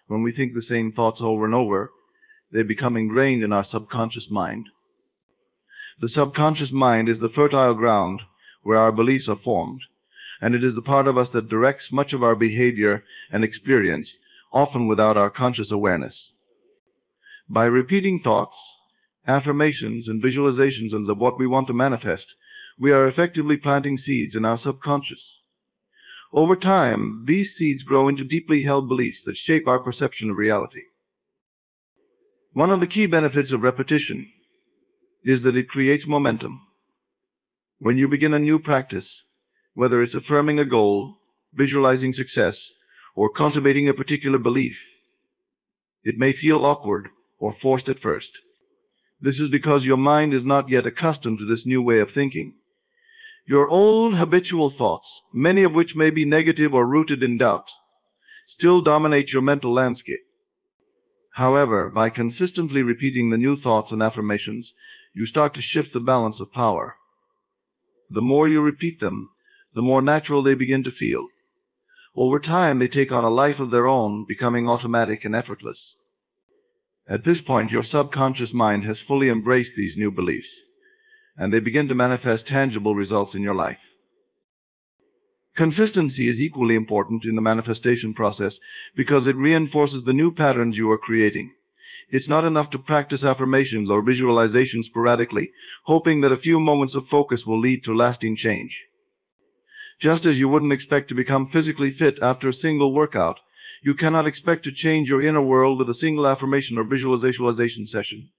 When we think the same thoughts over and over, they become ingrained in our subconscious mind. The subconscious mind is the fertile ground where our beliefs are formed, and it is the part of us that directs much of our behavior and experience, often without our conscious awareness. By repeating thoughts, affirmations, and visualizations of what we want to manifest, we are effectively planting seeds in our subconscious. Over time, these seeds grow into deeply held beliefs that shape our perception of reality. One of the key benefits of repetition is that it creates momentum. When you begin a new practice, whether it's affirming a goal, visualizing success, or cultivating a particular belief, it may feel awkward or forced at first. This is because your mind is not yet accustomed to this new way of thinking. Your old habitual thoughts, many of which may be negative or rooted in doubt, still dominate your mental landscape. However, by consistently repeating the new thoughts and affirmations, you start to shift the balance of power. The more you repeat them, the more natural they begin to feel. Over time, they take on a life of their own, becoming automatic and effortless. At this point, your subconscious mind has fully embraced these new beliefs, and they begin to manifest tangible results in your life. Consistency is equally important in the manifestation process because it reinforces the new patterns you are creating. It's not enough to practice affirmations or visualizations sporadically, hoping that a few moments of focus will lead to lasting change. Just as you wouldn't expect to become physically fit after a single workout, you cannot expect to change your inner world with a single affirmation or visualization session.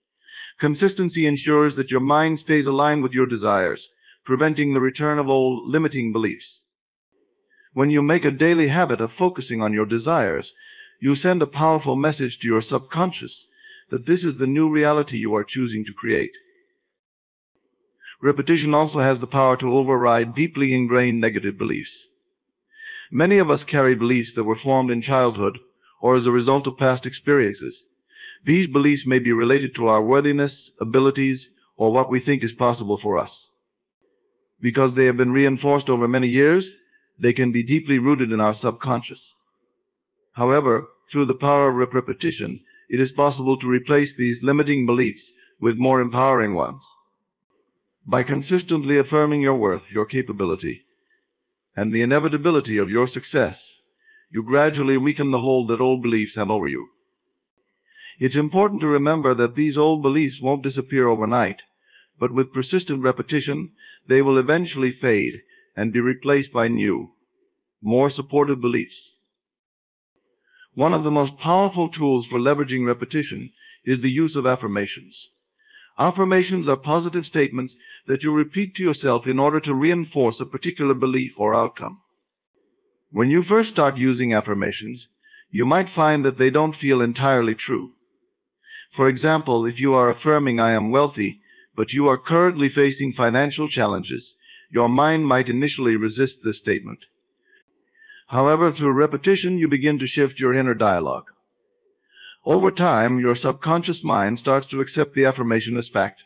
Consistency ensures that your mind stays aligned with your desires, preventing the return of old limiting beliefs. When you make a daily habit of focusing on your desires, you send a powerful message to your subconscious that this is the new reality you are choosing to create. Repetition also has the power to override deeply ingrained negative beliefs. Many of us carry beliefs that were formed in childhood or as a result of past experiences. These beliefs may be related to our worthiness, abilities, or what we think is possible for us. Because they have been reinforced over many years, they can be deeply rooted in our subconscious. However, through the power of repetition, it is possible to replace these limiting beliefs with more empowering ones. By consistently affirming your worth, your capability, and the inevitability of your success, you gradually weaken the hold that old beliefs have over you. It's important to remember that these old beliefs won't disappear overnight, but with persistent repetition, they will eventually fade and be replaced by new, more supportive beliefs. One of the most powerful tools for leveraging repetition is the use of affirmations. Affirmations are positive statements that you repeat to yourself in order to reinforce a particular belief or outcome. When you first start using affirmations, you might find that they don't feel entirely true. For example, if you are affirming, "I am wealthy," but you are currently facing financial challenges, your mind might initially resist this statement. However, through repetition, you begin to shift your inner dialogue. Over time, your subconscious mind starts to accept the affirmation as fact,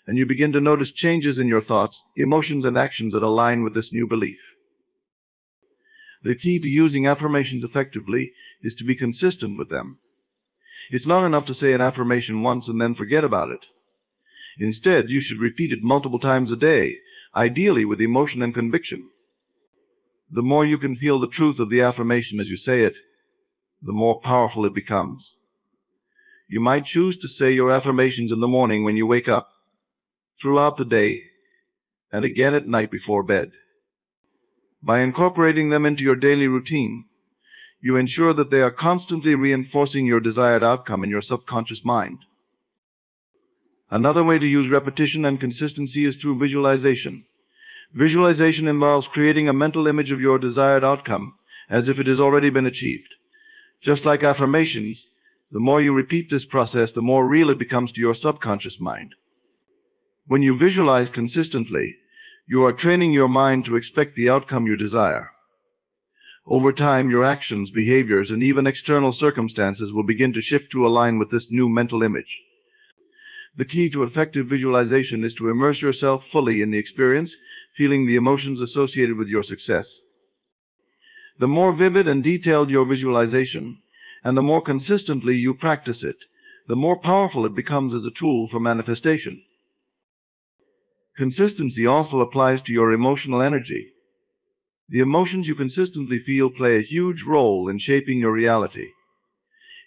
and you begin to notice changes in your thoughts, emotions, and actions that align with this new belief. The key to using affirmations effectively is to be consistent with them. It's not enough to say an affirmation once and then forget about it. Instead, you should repeat it multiple times a day, ideally with emotion and conviction. The more you can feel the truth of the affirmation as you say it, the more powerful it becomes. You might choose to say your affirmations in the morning when you wake up, throughout the day, and again at night before bed. By incorporating them into your daily routine, you ensure that they are constantly reinforcing your desired outcome in your subconscious mind. Another way to use repetition and consistency is through visualization. Visualization involves creating a mental image of your desired outcome as if it has already been achieved. Just like affirmations, the more you repeat this process, the more real it becomes to your subconscious mind. When you visualize consistently, you are training your mind to expect the outcome you desire. Over time, your actions, behaviors, and even external circumstances will begin to shift to align with this new mental image. The key to effective visualization is to immerse yourself fully in the experience, feeling the emotions associated with your success. The more vivid and detailed your visualization, and the more consistently you practice it, the more powerful it becomes as a tool for manifestation. Consistency also applies to your emotional energy. The emotions you consistently feel play a huge role in shaping your reality.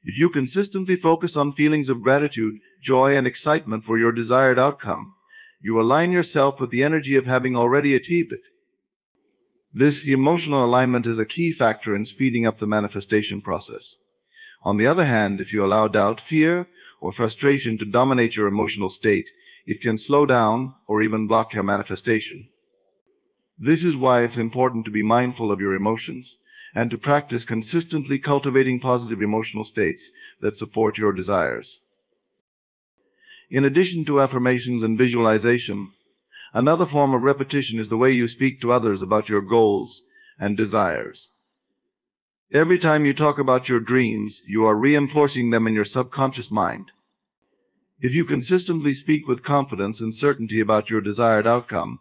If you consistently focus on feelings of gratitude, joy, and excitement for your desired outcome, you align yourself with the energy of having already achieved it. This emotional alignment is a key factor in speeding up the manifestation process. On the other hand, if you allow doubt, fear, or frustration to dominate your emotional state, it can slow down or even block your manifestation. This is why it's important to be mindful of your emotions and to practice consistently cultivating positive emotional states that support your desires. In addition to affirmations and visualization, another form of repetition is the way you speak to others about your goals and desires. Every time you talk about your dreams, you are reinforcing them in your subconscious mind. If you consistently speak with confidence and certainty about your desired outcome,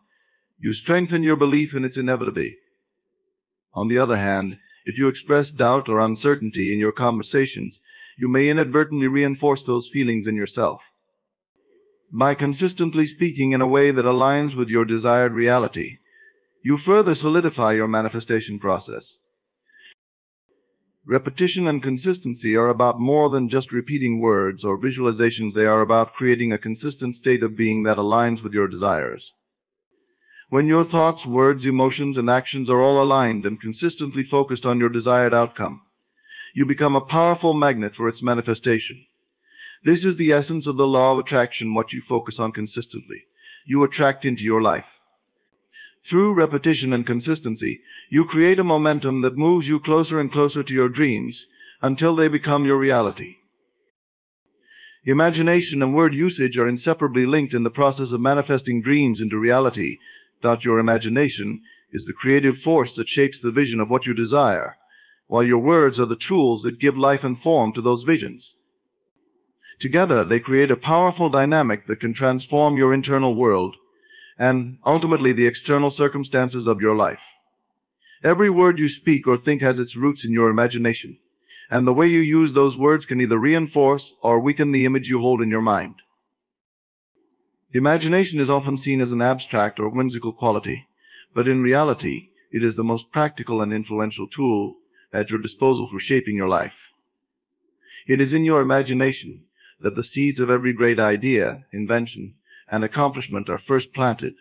you strengthen your belief in its inevitability. On the other hand, if you express doubt or uncertainty in your conversations, you may inadvertently reinforce those feelings in yourself. By consistently speaking in a way that aligns with your desired reality, you further solidify your manifestation process. Repetition and consistency are about more than just repeating words or visualizations. They are about creating a consistent state of being that aligns with your desires. When your thoughts, words, emotions, and actions are all aligned and consistently focused on your desired outcome, you become a powerful magnet for its manifestation. This is the essence of the law of attraction. What you focus on consistently, you attract into your life. Through repetition and consistency, you create a momentum that moves you closer and closer to your dreams until they become your reality. Imagination and word usage are inseparably linked in the process of manifesting dreams into reality. Your imagination is the creative force that shapes the vision of what you desire, while your words are the tools that give life and form to those visions. Together, they create a powerful dynamic that can transform your internal world and ultimately the external circumstances of your life. Every word you speak or think has its roots in your imagination, and the way you use those words can either reinforce or weaken the image you hold in your mind. Imagination is often seen as an abstract or whimsical quality, but in reality, it is the most practical and influential tool at your disposal for shaping your life. It is in your imagination that the seeds of every great idea, invention, and accomplishment are first planted.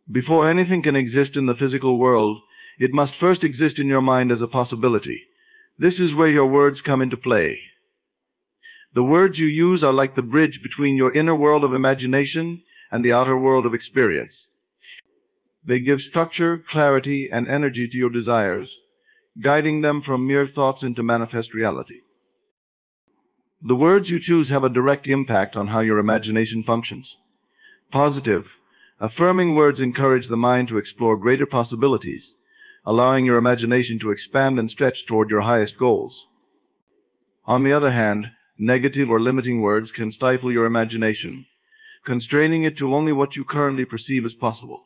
Before anything can exist in the physical world, it must first exist in your mind as a possibility. This is where your words come into play. The words you use are like the bridge between your inner world of imagination and the outer world of experience. They give structure, clarity, and energy to your desires, guiding them from mere thoughts into manifest reality. The words you choose have a direct impact on how your imagination functions. Positive, affirming words encourage the mind to explore greater possibilities, allowing your imagination to expand and stretch toward your highest goals. On the other hand, negative or limiting words can stifle your imagination, constraining it to only what you currently perceive as possible.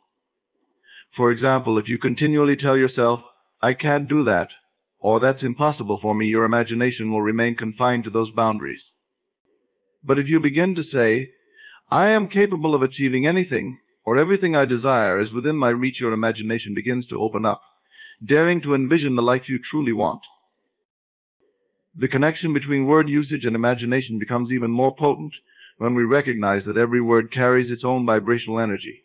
For example, if you continually tell yourself, "I can't do that," or "that's impossible for me," your imagination will remain confined to those boundaries. But if you begin to say, "I am capable of achieving anything," or "everything I desire is within my reach," your imagination begins to open up, daring to envision the life you truly want. The connection between word usage and imagination becomes even more potent when we recognize that every word carries its own vibrational energy.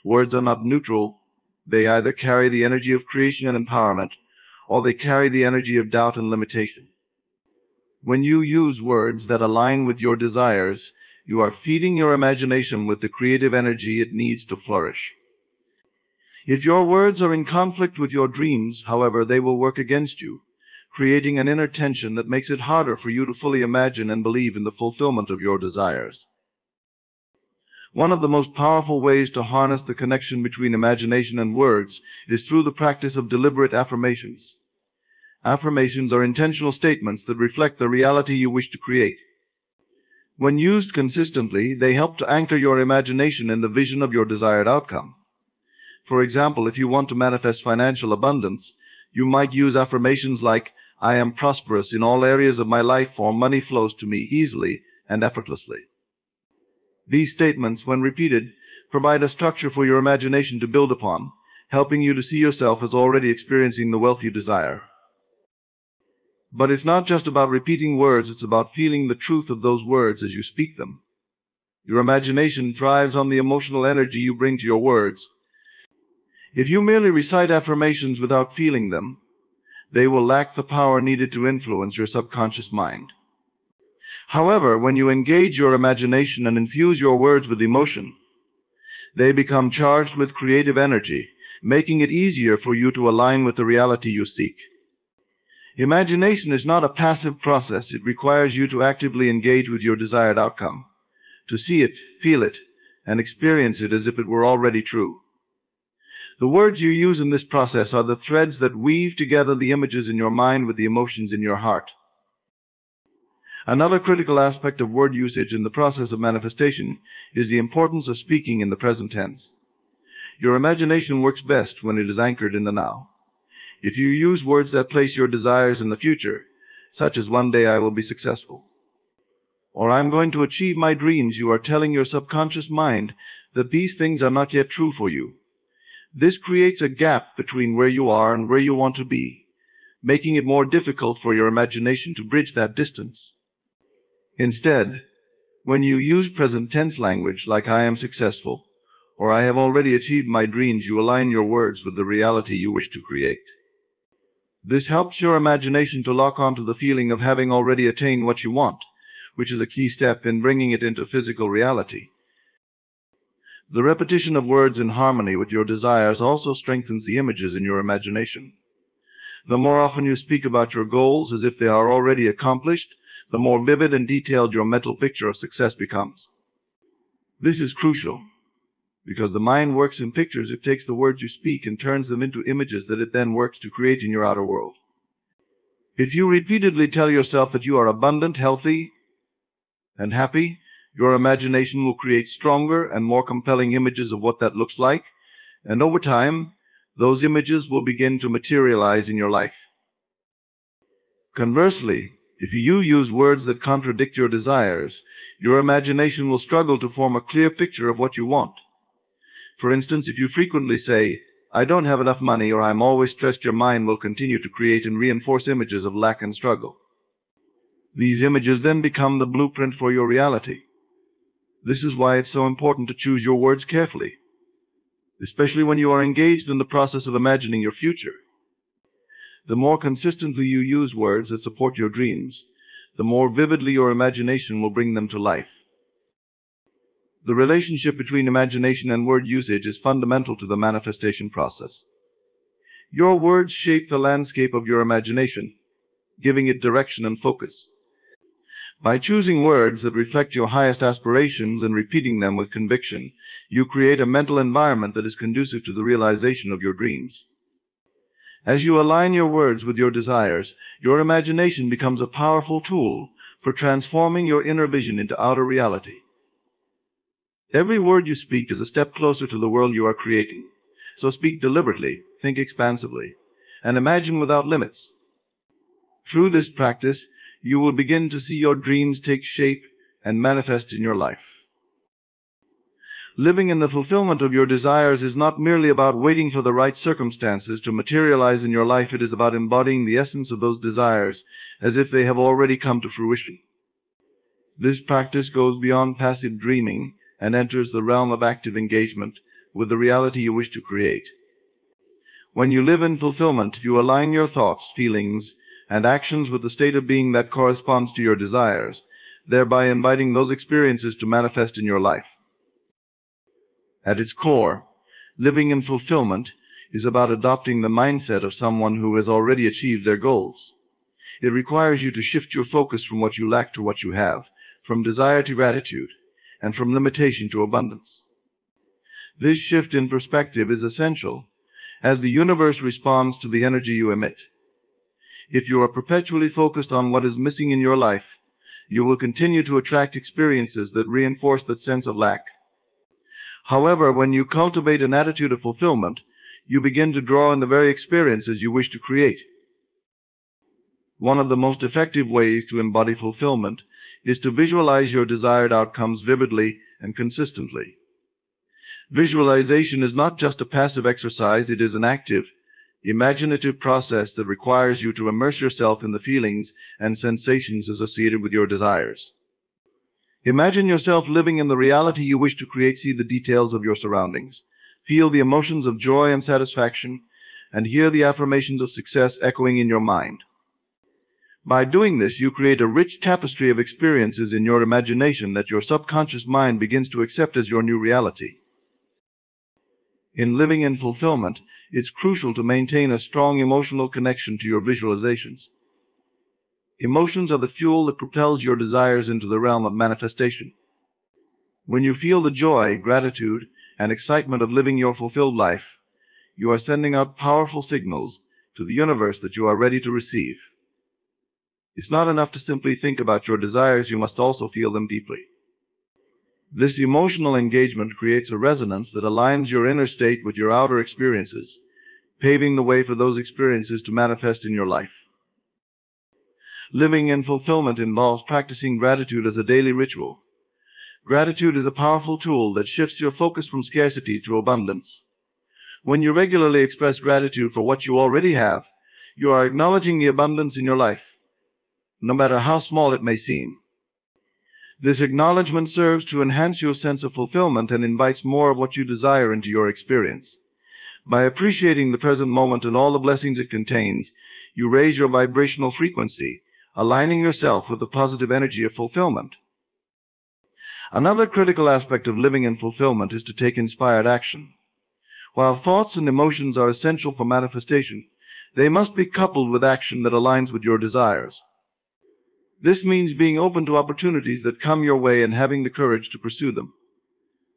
Words are not neutral. They either carry the energy of creation and empowerment, or they carry the energy of doubt and limitation. When you use words that align with your desires, you are feeding your imagination with the creative energy it needs to flourish. If your words are in conflict with your dreams, however, they will work against you, creating an inner tension that makes it harder for you to fully imagine and believe in the fulfillment of your desires. One of the most powerful ways to harness the connection between imagination and words is through the practice of deliberate affirmations. Affirmations are intentional statements that reflect the reality you wish to create. When used consistently, they help to anchor your imagination in the vision of your desired outcome. For example, if you want to manifest financial abundance, you might use affirmations like, "I am prosperous in all areas of my life, for money flows to me easily and effortlessly." These statements, when repeated, provide a structure for your imagination to build upon, helping you to see yourself as already experiencing the wealth you desire. But it's not just about repeating words, it's about feeling the truth of those words as you speak them. Your imagination thrives on the emotional energy you bring to your words. If you merely recite affirmations without feeling them, they will lack the power needed to influence your subconscious mind. However, when you engage your imagination and infuse your words with emotion, they become charged with creative energy, making it easier for you to align with the reality you seek. Imagination is not a passive process. It requires you to actively engage with your desired outcome, to see it, feel it, and experience it as if it were already true. The words you use in this process are the threads that weave together the images in your mind with the emotions in your heart. Another critical aspect of word usage in the process of manifestation is the importance of speaking in the present tense. Your imagination works best when it is anchored in the now. If you use words that place your desires in the future, such as "one day I will be successful," or "I'm going to achieve my dreams," you are telling your subconscious mind that these things are not yet true for you. This creates a gap between where you are and where you want to be, making it more difficult for your imagination to bridge that distance. Instead, when you use present tense language like "I am successful" or "I have already achieved my dreams," you align your words with the reality you wish to create. This helps your imagination to lock onto the feeling of having already attained what you want, which is a key step in bringing it into physical reality. The repetition of words in harmony with your desires also strengthens the images in your imagination. The more often you speak about your goals as if they are already accomplished, the more vivid and detailed your mental picture of success becomes. This is crucial, because the mind works in pictures. It takes the words you speak and turns them into images that it then works to create in your outer world. If you repeatedly tell yourself that you are abundant, healthy, and happy, your imagination will create stronger and more compelling images of what that looks like, and over time, those images will begin to materialize in your life. Conversely, if you use words that contradict your desires, your imagination will struggle to form a clear picture of what you want. For instance, if you frequently say, "I don't have enough money," or "I'm always stressed," your mind will continue to create and reinforce images of lack and struggle. These images then become the blueprint for your reality. This is why it's so important to choose your words carefully, especially when you are engaged in the process of imagining your future. The more consistently you use words that support your dreams, the more vividly your imagination will bring them to life. The relationship between imagination and word usage is fundamental to the manifestation process. Your words shape the landscape of your imagination, giving it direction and focus. By choosing words that reflect your highest aspirations and repeating them with conviction, you create a mental environment that is conducive to the realization of your dreams. As you align your words with your desires, your imagination becomes a powerful tool for transforming your inner vision into outer reality. Every word you speak is a step closer to the world you are creating. So speak deliberately, think expansively, and imagine without limits. Through this practice, you will begin to see your dreams take shape and manifest in your life. Living in the fulfillment of your desires is not merely about waiting for the right circumstances to materialize in your life. It is about embodying the essence of those desires as if they have already come to fruition. This practice goes beyond passive dreaming and enters the realm of active engagement with the reality you wish to create. When you live in fulfillment, you align your thoughts, feelings, and actions with the state of being that corresponds to your desires, thereby inviting those experiences to manifest in your life. At its core, living in fulfillment is about adopting the mindset of someone who has already achieved their goals. It requires you to shift your focus from what you lack to what you have, from desire to gratitude, and from limitation to abundance. This shift in perspective is essential as the universe responds to the energy you emit. If you are perpetually focused on what is missing in your life, you will continue to attract experiences that reinforce that sense of lack. However, when you cultivate an attitude of fulfillment, you begin to draw in the very experiences you wish to create. One of the most effective ways to embody fulfillment is to visualize your desired outcomes vividly and consistently. Visualization is not just a passive exercise, it is an active, imaginative process that requires you to immerse yourself in the feelings and sensations associated with your desires. Imagine yourself living in the reality you wish to create. See the details of your surroundings. Feel the emotions of joy and satisfaction, and hear the affirmations of success echoing in your mind. By doing this, you create a rich tapestry of experiences in your imagination that your subconscious mind begins to accept as your new reality. In living in fulfillment, it's crucial to maintain a strong emotional connection to your visualizations. Emotions are the fuel that propels your desires into the realm of manifestation. When you feel the joy, gratitude, and excitement of living your fulfilled life, you are sending out powerful signals to the universe that you are ready to receive. It's not enough to simply think about your desires, you must also feel them deeply. This emotional engagement creates a resonance that aligns your inner state with your outer experiences, paving the way for those experiences to manifest in your life. Living in fulfillment involves practicing gratitude as a daily ritual. Gratitude is a powerful tool that shifts your focus from scarcity to abundance. When you regularly express gratitude for what you already have, you are acknowledging the abundance in your life, no matter how small it may seem. This acknowledgement serves to enhance your sense of fulfillment and invites more of what you desire into your experience. By appreciating the present moment and all the blessings it contains, you raise your vibrational frequency, aligning yourself with the positive energy of fulfillment. Another critical aspect of living in fulfillment is to take inspired action. While thoughts and emotions are essential for manifestation, they must be coupled with action that aligns with your desires. This means being open to opportunities that come your way and having the courage to pursue them.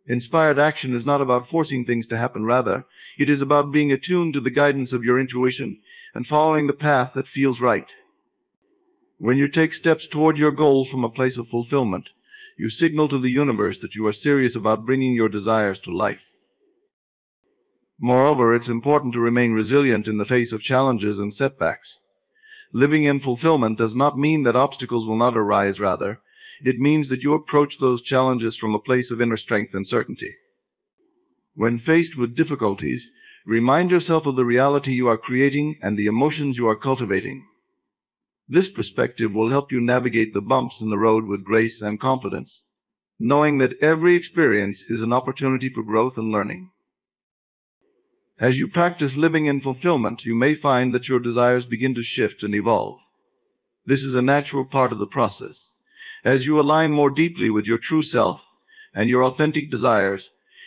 Inspired action is not about forcing things to happen. Rather, it is about being attuned to the guidance of your intuition and following the path that feels right. When you take steps toward your goals from a place of fulfillment, you signal to the universe that you are serious about bringing your desires to life. Moreover, it's important to remain resilient in the face of challenges and setbacks. Living in fulfillment does not mean that obstacles will not arise. Rather, it means that you approach those challenges from a place of inner strength and certainty. When faced with difficulties, remind yourself of the reality you are creating and the emotions you are cultivating. This perspective will help you navigate the bumps in the road with grace and confidence, knowing that every experience is an opportunity for growth and learning. As you practice living in fulfillment, you may find that your desires begin to shift and evolve. This is a natural part of the process. As you align more deeply with your true self and your authentic desires,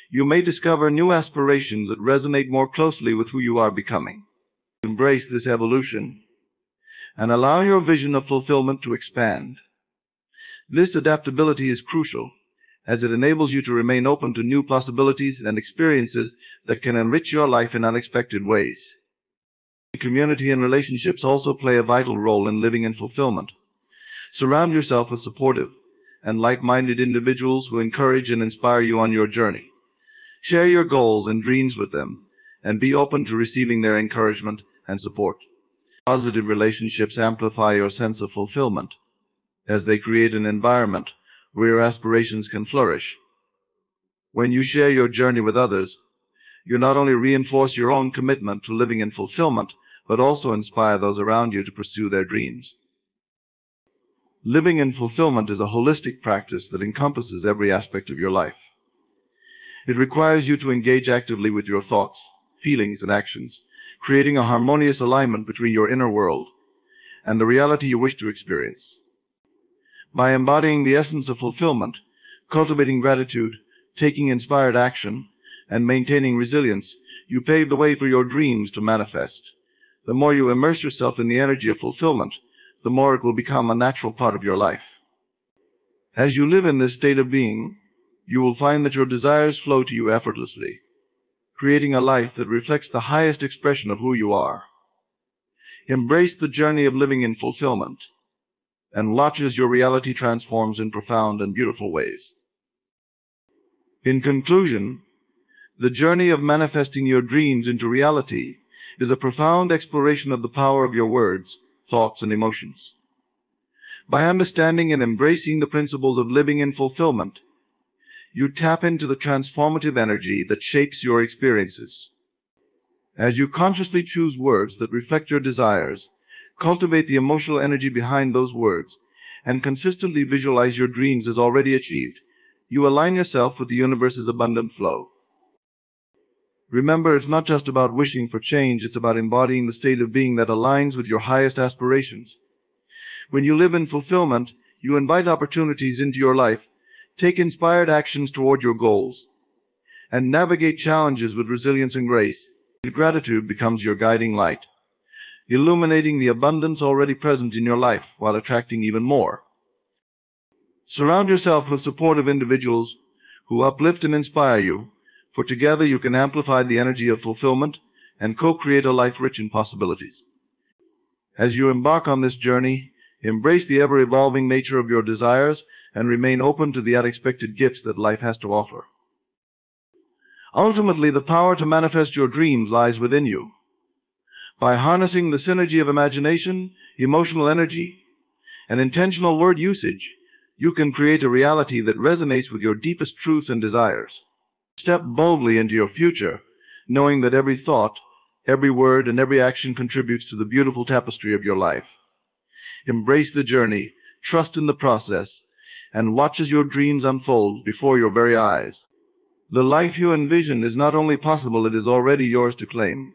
you may discover new aspirations that resonate more closely with who you are becoming. Embrace this evolution and allow your vision of fulfillment to expand. This adaptability is crucial, as it enables you to remain open to new possibilities and experiences that can enrich your life in unexpected ways. Community and relationships also play a vital role in living in fulfillment. Surround yourself with supportive and like-minded individuals who encourage and inspire you on your journey. Share your goals and dreams with them, and be open to receiving their encouragement and support. Positive relationships amplify your sense of fulfillment, as they create an environment where your aspirations can flourish. When you share your journey with others, you not only reinforce your own commitment to living in fulfillment, but also inspire those around you to pursue their dreams. Living in fulfillment is a holistic practice that encompasses every aspect of your life. It requires you to engage actively with your thoughts, feelings, and actions, creating a harmonious alignment between your inner world and the reality you wish to experience. By embodying the essence of fulfillment, cultivating gratitude, taking inspired action, and maintaining resilience, you pave the way for your dreams to manifest. The more you immerse yourself in the energy of fulfillment, the more it will become a natural part of your life. As you live in this state of being, you will find that your desires flow to you effortlessly, creating a life that reflects the highest expression of who you are. Embrace the journey of living in fulfillment, and watch as your reality transforms in profound and beautiful ways. In conclusion, the journey of manifesting your dreams into reality is a profound exploration of the power of your words, thoughts, and emotions. By understanding and embracing the principles of living in fulfillment, you tap into the transformative energy that shapes your experiences. As you consciously choose words that reflect your desires, cultivate the emotional energy behind those words, and consistently visualize your dreams as already achieved, you align yourself with the universe's abundant flow. Remember, it's not just about wishing for change, it's about embodying the state of being that aligns with your highest aspirations. When you live in fulfillment, you invite opportunities into your life, take inspired actions toward your goals, and navigate challenges with resilience and grace. Gratitude becomes your guiding light, illuminating the abundance already present in your life while attracting even more. Surround yourself with supportive individuals who uplift and inspire you, for together you can amplify the energy of fulfillment and co-create a life rich in possibilities. As you embark on this journey, embrace the ever-evolving nature of your desires and remain open to the unexpected gifts that life has to offer. Ultimately, the power to manifest your dreams lies within you. By harnessing the synergy of imagination, emotional energy, and intentional word usage, you can create a reality that resonates with your deepest truths and desires. Step boldly into your future, knowing that every thought, every word, and every action contributes to the beautiful tapestry of your life. Embrace the journey, trust in the process, and watch as your dreams unfold before your very eyes. The life you envision is not only possible, it is already yours to claim.